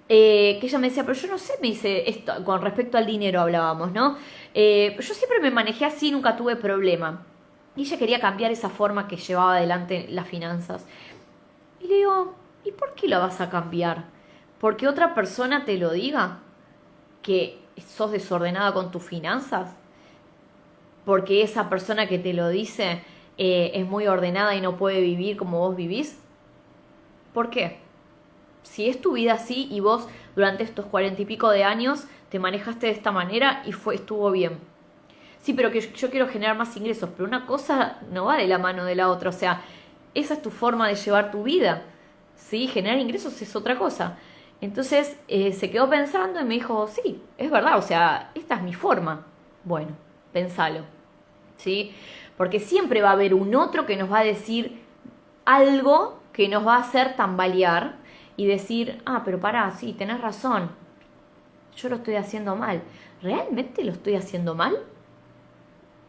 que ella me decía, pero yo no sé, me dice, esto, con respecto al dinero hablábamos, ¿no? Yo siempre me manejé así, nunca tuve problema. Y ella quería cambiar esa forma que llevaba adelante las finanzas. Y le digo, ¿y por qué la vas a cambiar? ¿Porque otra persona te lo diga? ¿Que sos desordenada con tus finanzas? ¿Porque esa persona que te lo dice es muy ordenada y no puede vivir como vos vivís? ¿Por qué? Si es tu vida así y vos durante estos 40 y pico de años te manejaste de esta manera y estuvo bien. Sí, pero que yo quiero generar más ingresos, pero una cosa no va de la mano de la otra, o sea, esa es tu forma de llevar tu vida, ¿sí? Generar ingresos es otra cosa. Entonces se quedó pensando y me dijo, sí, es verdad, o sea, esta es mi forma. Bueno, pensalo, ¿sí? Porque siempre va a haber un otro que nos va a decir algo que nos va a hacer tambalear y decir, ah, pero pará, sí, tenés razón, yo lo estoy haciendo mal. ¿Realmente lo estoy haciendo mal?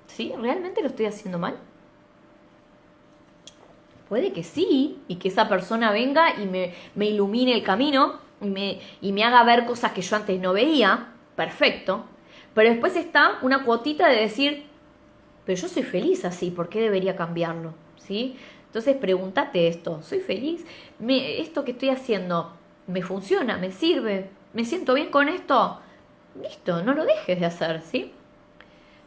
¿Sí? ¿Realmente lo estoy haciendo mal? Puede que sí, y que esa persona venga y me ilumine el camino y me haga ver cosas que yo antes no veía, perfecto. Pero después está una cuotita de decir, pero yo soy feliz así, ¿por qué debería cambiarlo? ¿Sí? Entonces pregúntate esto, ¿soy feliz? ¿Esto que estoy haciendo me funciona? ¿Me sirve? ¿Me siento bien con esto? Listo, no lo dejes de hacer, ¿sí?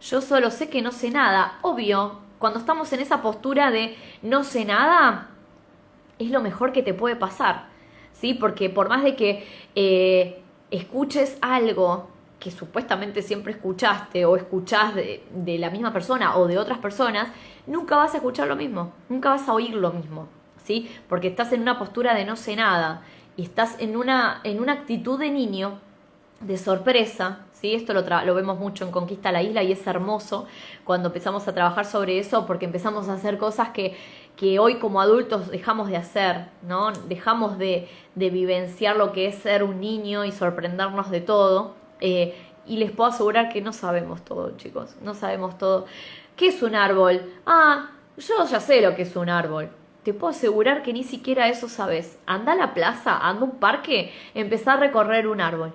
Yo solo sé que no sé nada. Obvio, cuando estamos en esa postura de no sé nada, es lo mejor que te puede pasar, ¿sí? Porque por más de que escuches algo que supuestamente siempre escuchaste o escuchás de la misma persona o de otras personas, nunca vas a escuchar lo mismo, nunca vas a oír lo mismo, ¿sí? Porque estás en una postura de no sé nada y estás en una actitud de niño, de sorpresa, ¿sí? Esto lo vemos mucho en Conquista la Isla y es hermoso cuando empezamos a trabajar sobre eso porque empezamos a hacer cosas que hoy como adultos dejamos de hacer, ¿no? Dejamos de vivenciar lo que es ser un niño y sorprendernos de todo. Y les puedo asegurar que no sabemos todo, chicos, no sabemos todo. ¿Qué es un árbol? Ah, yo ya sé lo que es un árbol. Te puedo asegurar que ni siquiera eso sabes. Anda a la plaza, anda a un parque, empezá a recorrer un árbol.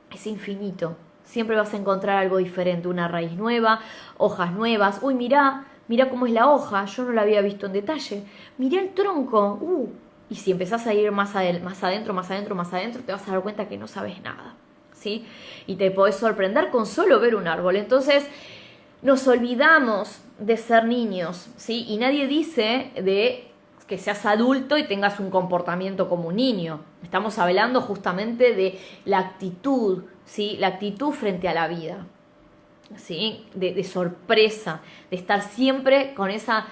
Es infinito. Siempre vas a encontrar algo diferente, una raíz nueva, hojas nuevas. Uy, mirá cómo es la hoja, yo no la había visto en detalle. Mirá el tronco. Y si empezás a ir más adentro, te vas a dar cuenta que no sabes nada, ¿sí? Y te podés sorprender con solo ver un árbol. Entonces, nos olvidamos de ser niños, ¿sí? Y nadie dice de que seas adulto y tengas un comportamiento como un niño. Estamos hablando justamente de la actitud, ¿sí? La actitud frente a la vida, ¿sí? De sorpresa, de estar siempre con esa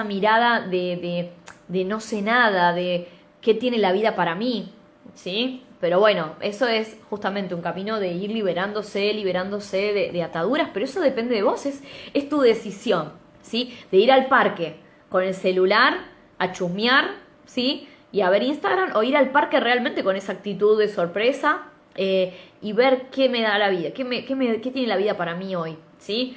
mirada de no sé nada, de qué tiene la vida para mí, ¿sí? Pero bueno, eso es justamente un camino de ir liberándose de ataduras, pero eso depende de vos, es tu decisión, ¿sí? De ir al parque con el celular a chusmear, ¿sí? Y a ver Instagram, o ir al parque realmente con esa actitud de sorpresa y ver qué me da la vida, qué tiene la vida para mí hoy, ¿sí?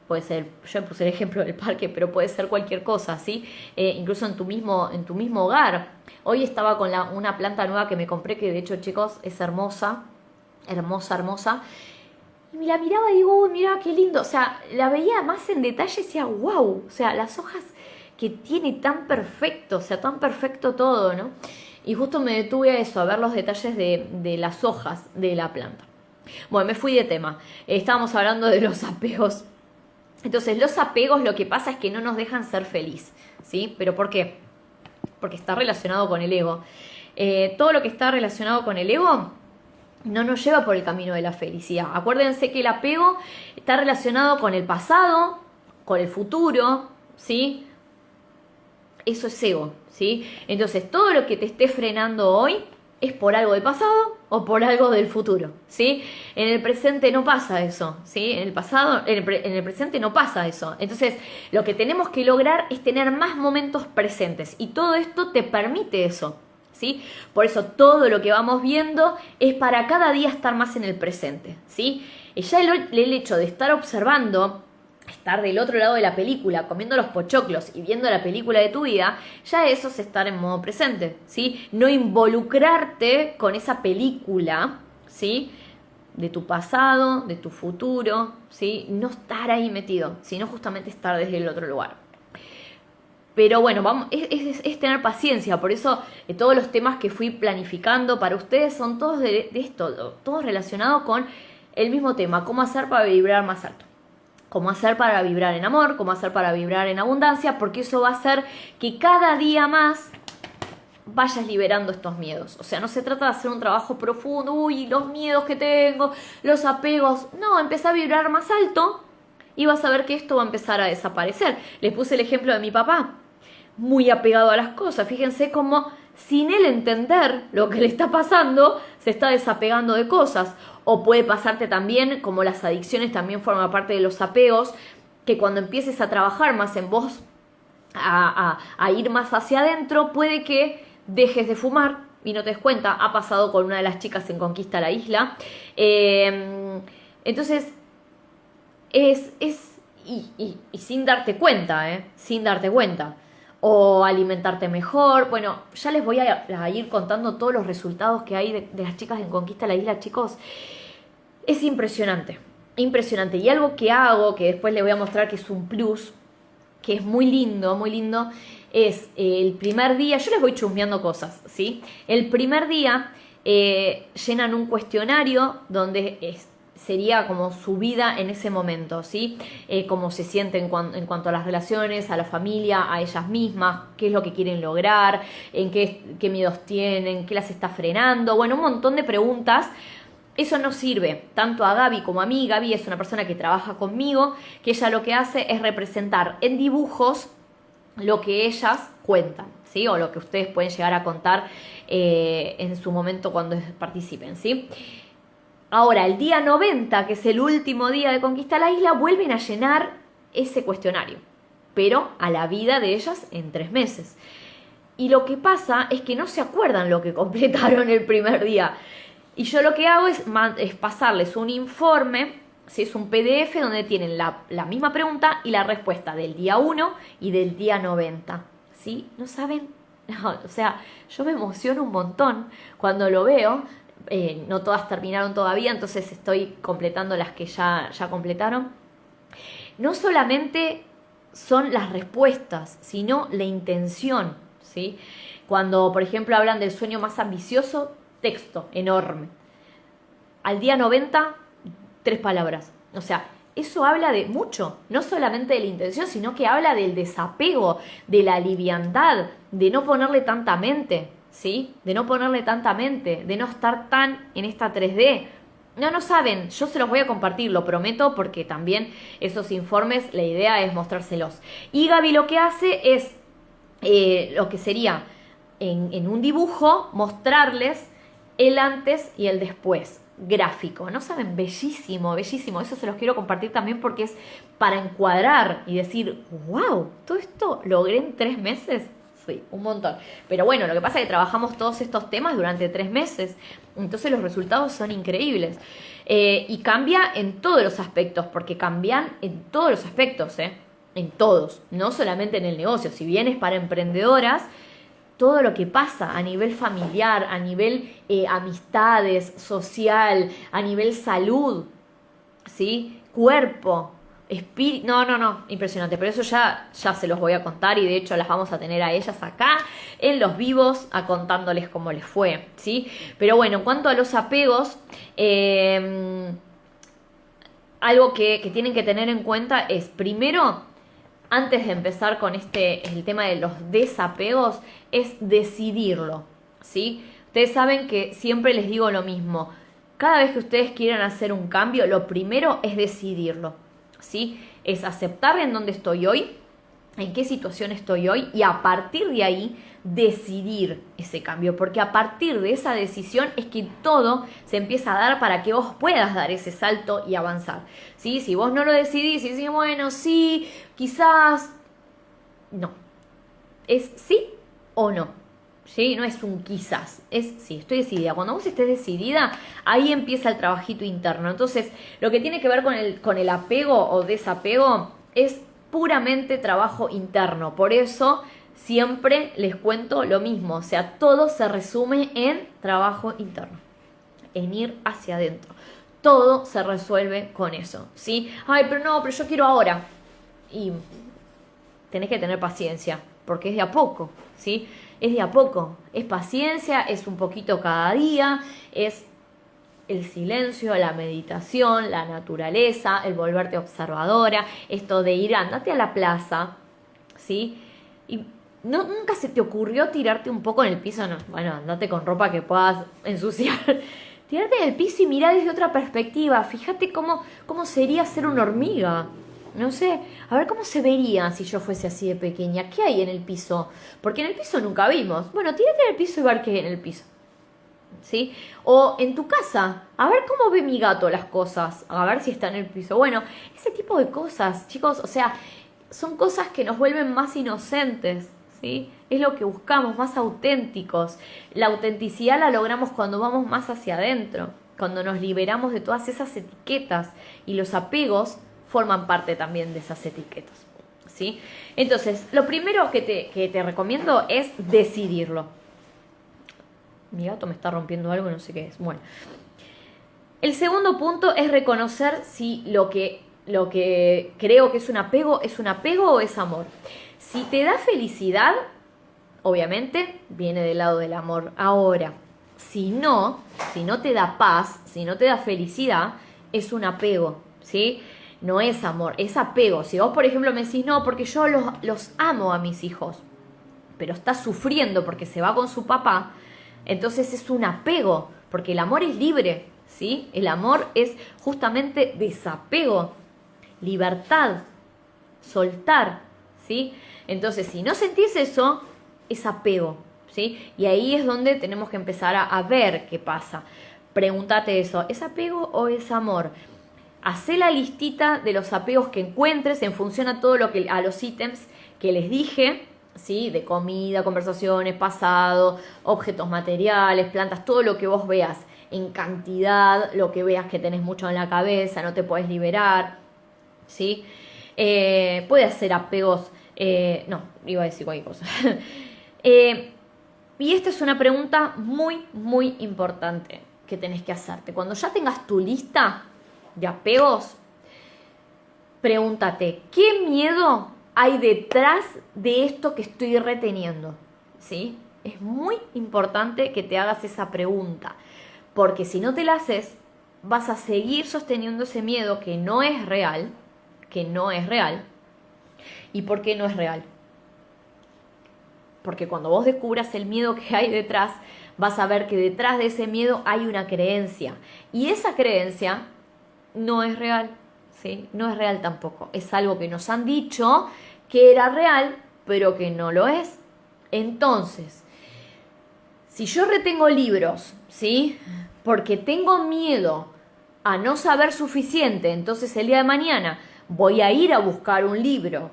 Puede ser, yo puse el ejemplo del parque, pero puede ser cualquier cosa, ¿sí? Incluso en tu mismo hogar. Hoy estaba con una planta nueva que me compré, que de hecho, chicos, es hermosa, hermosa. Y la miraba y digo, uy, mira qué lindo. O sea, la veía más en detalle y decía, wow, o sea, las hojas que tiene tan perfecto, o sea, tan perfecto todo, ¿no? Y justo me detuve a eso, a ver los detalles de las hojas de la planta. Bueno, me fui de tema. Estábamos hablando de los apegos. Entonces, los apegos lo que pasa es que no nos dejan ser feliz, ¿sí? ¿Pero por qué? Porque está relacionado con el ego. Todo lo que está relacionado con el ego no nos lleva por el camino de la felicidad. Acuérdense que el apego está relacionado con el pasado, con el futuro, ¿sí? Eso es ego, ¿sí? Entonces, todo lo que te esté frenando hoy es por algo del pasado o por algo del futuro, ¿sí? En el presente no pasa eso, ¿sí? En el presente no pasa eso. Entonces, lo que tenemos que lograr es tener más momentos presentes y todo esto te permite eso, ¿sí? Por eso todo lo que vamos viendo es para cada día estar más en el presente, ¿sí? Y ya el hecho de estar observando estar del otro lado de la película, comiendo los pochoclos y viendo la película de tu vida, ya eso es estar en modo presente, ¿sí? No involucrarte con esa película, ¿sí? De tu pasado, de tu futuro, ¿sí? No estar ahí metido, sino justamente estar desde el otro lugar. Pero bueno, vamos, es tener paciencia, por eso todos los temas que fui planificando para ustedes son todos de esto, todos relacionados con el mismo tema, cómo hacer para vibrar más alto. Cómo hacer para vibrar en amor, cómo hacer para vibrar en abundancia, porque eso va a hacer que cada día más vayas liberando estos miedos. O sea, no se trata de hacer un trabajo profundo, uy, los miedos que tengo, los apegos. No, empezá a vibrar más alto y vas a ver que esto va a empezar a desaparecer. Les puse el ejemplo de mi papá, muy apegado a las cosas. Fíjense cómo sin él entender lo que le está pasando, se está desapegando de cosas. O puede pasarte también, como las adicciones también forman parte de los apegos, que cuando empieces a trabajar más en vos, a ir más hacia adentro, puede que dejes de fumar y no te des cuenta. Ha pasado con una de las chicas en Conquista la Isla. Entonces, y sin darte cuenta, sin darte cuenta. O alimentarte mejor. Bueno, ya les voy a ir contando todos los resultados que hay de las chicas en Conquista la Isla, chicos. Es impresionante, impresionante. Y algo que hago, que después les voy a mostrar que es un plus, que es muy lindo, es el primer día, yo les voy chusmeando cosas, ¿sí? El primer día llenan un cuestionario donde sería como su vida en ese momento, ¿sí? Cómo se sienten en cuanto a las relaciones, a la familia, a ellas mismas, qué es lo que quieren lograr, en qué miedos tienen, qué las está frenando, bueno, un montón de preguntas. Eso nos sirve tanto a Gaby como a mí. Gaby es una persona que trabaja conmigo, que ella lo que hace es representar en dibujos lo que ellas cuentan, ¿sí? O lo que ustedes pueden llegar a contar en su momento cuando participen, ¿sí? Ahora, el día 90, que es el último día de Conquista la Isla, vuelven a llenar ese cuestionario, pero a la vida de ellas en 3 meses. Y lo que pasa es que no se acuerdan lo que completaron el primer día. Y yo lo que hago es pasarles un informe, si es un PDF donde tienen la misma pregunta y la respuesta del día 1 y del día 90. ¿Sí? ¿No saben? No, o sea, yo me emociono un montón cuando lo veo. No todas terminaron todavía, entonces estoy completando las que ya completaron. No solamente son las respuestas, sino la intención, ¿sí? Cuando, por ejemplo, hablan del sueño más ambicioso, texto enorme. Al día 90, 3 palabras. O sea, eso habla de mucho, no solamente de la intención, sino que habla del desapego, de la liviandad, de no ponerle tanta mente, ¿sí? De no ponerle tanta mente, de no estar tan en esta 3D. No saben, yo se los voy a compartir, lo prometo, porque también esos informes, la idea es mostrárselos. Y Gaby lo que hace es, lo que sería en un dibujo, mostrarles el antes y el después, gráfico. No saben, bellísimo, bellísimo. Eso se los quiero compartir también porque es para encuadrar y decir, wow, todo esto logré en 3 meses. Sí, un montón. Pero bueno, lo que pasa es que trabajamos todos estos temas durante 3 meses. Entonces los resultados son increíbles. Y cambia en todos los aspectos, porque cambian en todos los aspectos, en todos, no solamente en el negocio. Si bien es para emprendedoras, todo lo que pasa a nivel familiar, a nivel amistades, social, a nivel salud, ¿sí? Cuerpo, espíritu, no, impresionante, pero eso ya se los voy a contar y de hecho las vamos a tener a ellas acá en los vivos contándoles cómo les fue, ¿sí? Pero bueno, en cuanto a los apegos, algo que tienen que tener en cuenta es, primero, antes de empezar con el tema de los desapegos, es decidirlo, ¿sí? Ustedes saben que siempre les digo lo mismo. Cada vez que ustedes quieran hacer un cambio, lo primero es decidirlo, ¿sí? Es aceptar en dónde estoy hoy, en qué situación estoy hoy y a partir de ahí decidir ese cambio, porque a partir de esa decisión es que todo se empieza a dar para que vos puedas dar ese salto y avanzar, ¿sí? Si vos no lo decidís y decís, bueno, sí, quizás, no, es sí o no, ¿sí? No es un quizás, es sí, estoy decidida. Cuando vos estés decidida, ahí empieza el trabajito interno. Entonces, lo que tiene que ver con el apego o desapego, es puramente trabajo interno. Por eso siempre les cuento lo mismo. O sea, todo se resume en trabajo interno, en ir hacia adentro. Todo se resuelve con eso, ¿sí? Ay, pero yo quiero ahora. Y tenés que tener paciencia, porque es de a poco, ¿sí? Es de a poco. Es paciencia, es un poquito cada día, es el silencio, la meditación, la naturaleza, el volverte observadora, esto de ir, andate a la plaza, ¿sí? Y nunca se te ocurrió tirarte un poco en el piso, no, bueno, andate con ropa que puedas ensuciar. Tirarte en el piso y mirar desde otra perspectiva. Fíjate cómo sería ser una hormiga. No sé, a ver cómo se vería si yo fuese así de pequeña. ¿Qué hay en el piso? Porque en el piso nunca vimos. Bueno, tírate en el piso y ver qué hay en el piso. ¿Sí? O en tu casa, a ver cómo ve mi gato las cosas, a ver si está en el piso. Bueno, ese tipo de cosas, chicos, o sea, son cosas que nos vuelven más inocentes, ¿sí? Es lo que buscamos, más auténticos. La autenticidad la logramos cuando vamos más hacia adentro, cuando nos liberamos de todas esas etiquetas, y los apegos forman parte también de esas etiquetas, ¿sí? Entonces, lo primero que te recomiendo es decidirlo. Mi gato me está rompiendo algo, no sé qué es. Bueno, el segundo punto es reconocer si lo que creo que es un apego o es amor. Si te da felicidad, obviamente viene del lado del amor. Ahora, si no te da paz, si no te da felicidad, es un apego, ¿sí? No es amor, es apego. Si vos, por ejemplo, me decís, no, porque yo los amo a mis hijos, pero está sufriendo porque se va con su papá, entonces es un apego, porque el amor es libre, ¿sí? El amor es justamente desapego, libertad, soltar, ¿sí? Entonces, si no sentís eso, es apego, ¿sí? Y ahí es donde tenemos que empezar a ver qué pasa. Pregúntate eso, ¿es apego o es amor? Hacé la listita de los apegos que encuentres en función a a los ítems que les dije, ¿sí? De comida, conversaciones, pasado, objetos materiales, plantas, todo lo que vos veas en cantidad, lo que veas que tenés mucho en la cabeza, no te podés liberar, ¿sí? Puede ser apegos, no, iba a decir cualquier cosa. Y esta es una pregunta muy, muy importante que tenés que hacerte. Cuando ya tengas tu lista de apegos, pregúntate, ¿qué miedo hay detrás de esto que estoy reteniendo? ¿Sí? Es muy importante que te hagas esa pregunta, porque si no te la haces, vas a seguir sosteniendo ese miedo que no es real. ¿Y por qué no es real? Porque cuando vos descubras el miedo que hay detrás, vas a ver que detrás de ese miedo hay una creencia, y esa creencia no es real. ¿Sí? No es real tampoco. Es algo que nos han dicho que era real, pero que no lo es. Entonces, si yo retengo libros, ¿sí? Porque tengo miedo a no saber suficiente, entonces el día de mañana voy a ir a buscar un libro.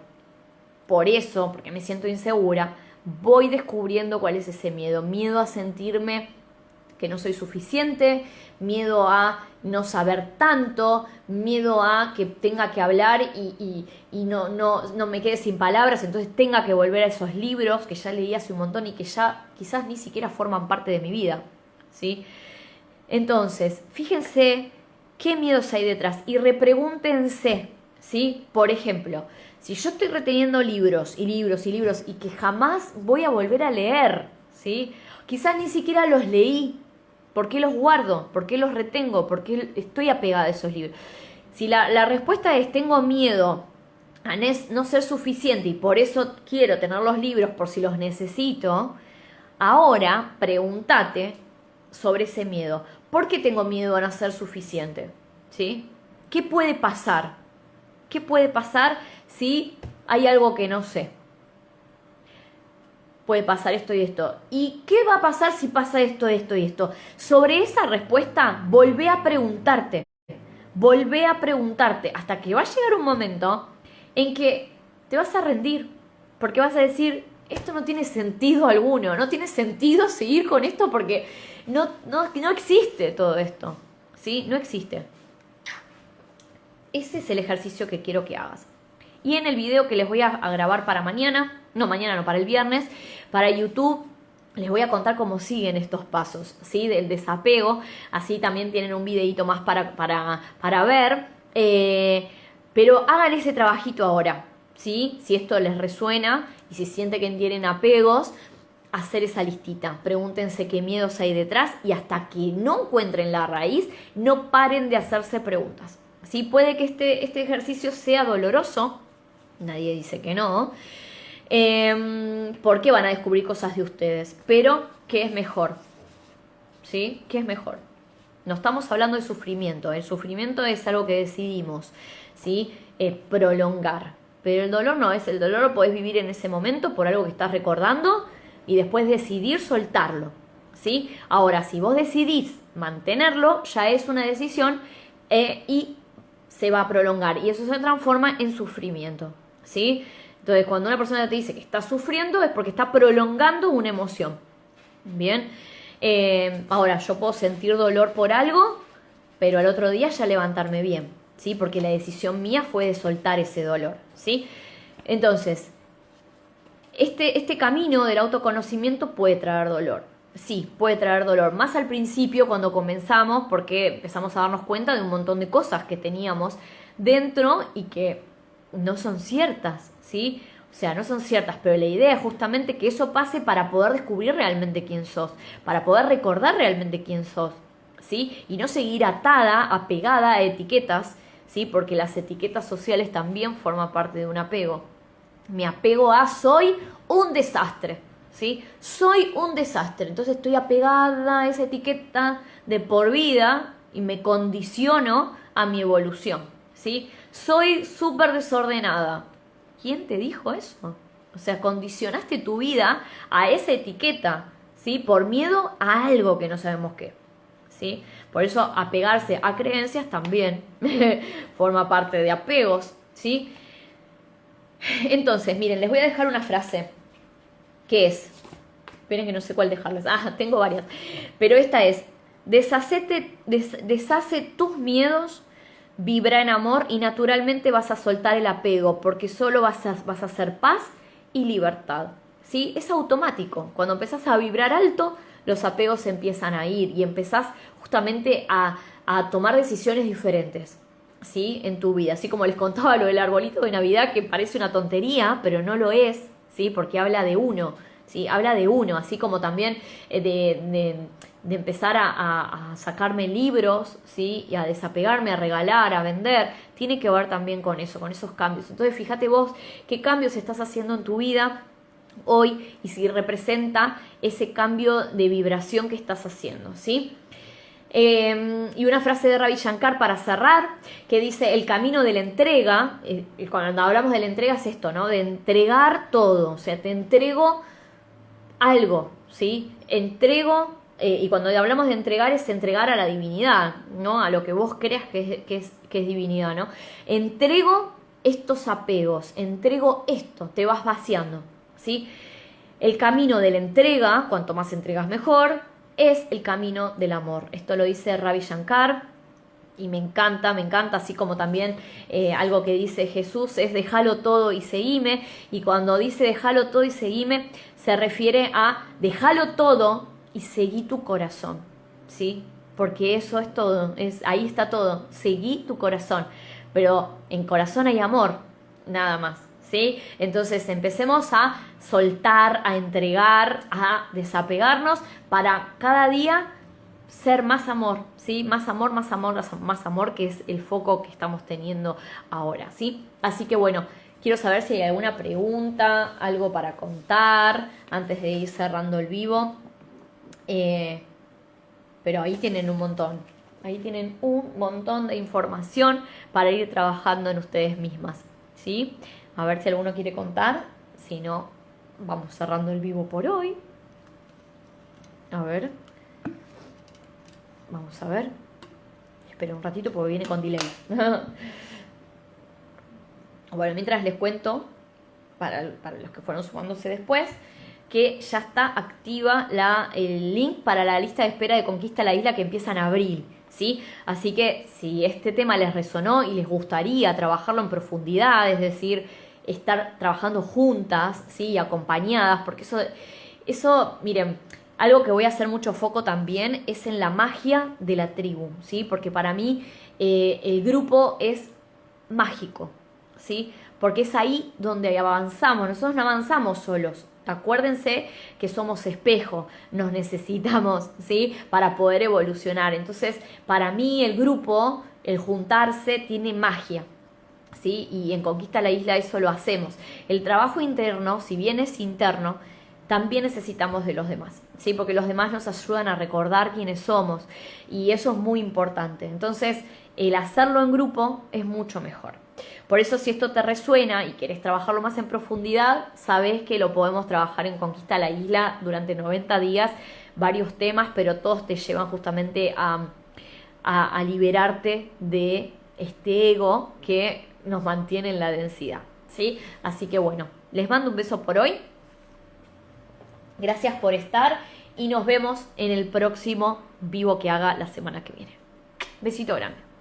Por eso, porque me siento insegura, voy descubriendo cuál es ese miedo. Miedo a sentirme que no soy suficiente, miedo a no saber tanto, miedo a que tenga que hablar y no me quede sin palabras, entonces tenga que volver a esos libros que ya leí hace un montón y que ya quizás ni siquiera forman parte de mi vida, ¿sí? Entonces, fíjense qué miedos hay detrás y repregúntense, ¿sí? Por ejemplo, si yo estoy reteniendo libros y libros y libros y que jamás voy a volver a leer, ¿sí? Quizás ni siquiera los leí. ¿Por qué los guardo? ¿Por qué los retengo? ¿Por qué estoy apegada a esos libros? Si la respuesta es tengo miedo a no ser suficiente y por eso quiero tener los libros por si los necesito, ahora pregúntate sobre ese miedo. ¿Por qué tengo miedo a no ser suficiente? ¿Sí? ¿Qué puede pasar? ¿Qué puede pasar si hay algo que no sé? Puede pasar esto y esto. ¿Y qué va a pasar si pasa esto, esto y esto? Sobre esa respuesta, volvé a preguntarte. Volvé a preguntarte hasta que va a llegar un momento en que te vas a rendir. Porque vas a decir, esto no tiene sentido alguno. No tiene sentido seguir con esto porque no existe todo esto. ¿Sí? No existe. Ese es el ejercicio que quiero que hagas. Y en el video que les voy a grabar para mañana, no, para el viernes, para YouTube, les voy a contar cómo siguen estos pasos, ¿sí? Del desapego. Así también tienen un videito más para ver. Pero hagan ese trabajito ahora, ¿sí? Si esto les resuena y si sienten que tienen apegos, hacer esa listita. Pregúntense qué miedos hay detrás y hasta que no encuentren la raíz, no paren de hacerse preguntas. ¿Sí? Puede que este ejercicio sea doloroso, nadie dice que no, porque van a descubrir cosas de ustedes, pero ¿qué es mejor? ¿Sí? ¿Qué es mejor? No estamos hablando de sufrimiento, el sufrimiento es algo que decidimos, ¿sí? Prolongar, pero el dolor no es, el dolor lo podés vivir en ese momento por algo que estás recordando y después decidir soltarlo, ¿sí? Ahora, si vos decidís mantenerlo, ya es una decisión y se va a prolongar y eso se transforma en sufrimiento, ¿sí? Entonces, cuando una persona te dice que está sufriendo es porque está prolongando una emoción, ¿bien? Ahora, yo puedo sentir dolor por algo, pero al otro día ya levantarme bien, ¿sí? Porque la decisión mía fue de soltar ese dolor, ¿sí? Entonces, este camino del autoconocimiento puede traer dolor. Sí, puede traer dolor. Más al principio cuando comenzamos, porque empezamos a darnos cuenta de un montón de cosas que teníamos dentro y que no son ciertas, ¿sí? O sea, no son ciertas, pero la idea es justamente que eso pase para poder descubrir realmente quién sos, para poder recordar realmente quién sos, ¿sí? Y no seguir atada, apegada a etiquetas, ¿sí? Porque las etiquetas sociales también forman parte de un apego. Me apego a soy un desastre, ¿sí? Soy un desastre, entonces estoy apegada a esa etiqueta de por vida y me condiciono a mi evolución, ¿sí? Soy súper desordenada. ¿Quién te dijo eso? O sea, condicionaste tu vida a esa etiqueta, ¿sí? Por miedo a algo que no sabemos qué, ¿sí? Por eso apegarse a creencias también forma parte de apegos, ¿sí? Entonces, miren, les voy a dejar una frase que es, esperen que no sé cuál dejarles, tengo varias, pero esta es, deshace tus miedos, vibra en amor y naturalmente vas a soltar el apego porque solo vas a hacer paz y libertad, ¿sí? Es automático, cuando empezás a vibrar alto, los apegos empiezan a ir y empezás justamente a tomar decisiones diferentes, ¿sí? En tu vida, así como les contaba lo del arbolito de Navidad que parece una tontería, pero no lo es, ¿sí? Porque habla de uno, ¿sí? Habla de uno, así como también de empezar a sacarme libros, ¿sí? Y a desapegarme, a regalar, a vender, tiene que ver también con eso, con esos cambios. Entonces fíjate vos qué cambios estás haciendo en tu vida hoy y si representa ese cambio de vibración que estás haciendo, ¿sí? Y una frase de Ravi Shankar para cerrar, que dice, el camino de la entrega, cuando hablamos de la entrega es esto, ¿no? De entregar todo, o sea, te entrego algo, ¿sí? Entrego, y cuando hablamos de entregar es entregar a la divinidad, ¿no? A lo que vos creas que es divinidad, ¿no? Entrego estos apegos, entrego esto, te vas vaciando, ¿sí? El camino de la entrega, cuanto más entregas mejor, es el camino del amor. Esto lo dice Ravi Shankar y me encanta, así como también algo que dice Jesús es déjalo todo y seguime, y cuando dice déjalo todo y seguime se refiere a déjalo todo y seguí tu corazón, ¿sí? Porque eso es todo, ahí está todo, seguí tu corazón, pero en corazón hay amor, nada más, ¿sí? Entonces empecemos a soltar, a entregar, a desapegarnos para cada día ser más amor, ¿sí? Más amor, más amor, más amor, que es el foco que estamos teniendo ahora, ¿sí? Así que bueno, quiero saber si hay alguna pregunta, algo para contar antes de ir cerrando el vivo. Pero ahí tienen un montón. Ahí tienen un montón de información para ir trabajando en ustedes mismas, ¿sí? A ver si alguno quiere contar. Si no, vamos cerrando el vivo por hoy. A ver. Vamos a ver. Espera un ratito porque viene con delay. Bueno, mientras les cuento, para los que fueron sumándose después, que ya está activa el link para la lista de espera de Conquista la Isla que empieza en abril, ¿sí? Así que si este tema les resonó y les gustaría trabajarlo en profundidad, es decir, estar trabajando juntas, ¿sí? Acompañadas, porque eso, miren, algo que voy a hacer mucho foco también es en la magia de la tribu, ¿sí? Porque para mí el grupo es mágico, ¿sí? Porque es ahí donde avanzamos. Nosotros no avanzamos solos. Acuérdense que somos espejo, nos necesitamos, ¿sí? Para poder evolucionar. Entonces, para mí el grupo, el juntarse, tiene magia, ¿sí? Y en Conquista la Isla eso lo hacemos. El trabajo interno, si bien es interno, también necesitamos de los demás, ¿sí? Porque los demás nos ayudan a recordar quiénes somos y eso es muy importante. Entonces, el hacerlo en grupo es mucho mejor. Por eso, si esto te resuena y quieres trabajarlo más en profundidad, sabes que lo podemos trabajar en Conquista la Isla durante 90 días, varios temas, pero todos te llevan justamente a liberarte de este ego que nos mantiene en la densidad, ¿sí? Así que bueno, les mando un beso por hoy. Gracias por estar y nos vemos en el próximo vivo que haga la semana que viene. Besito grande.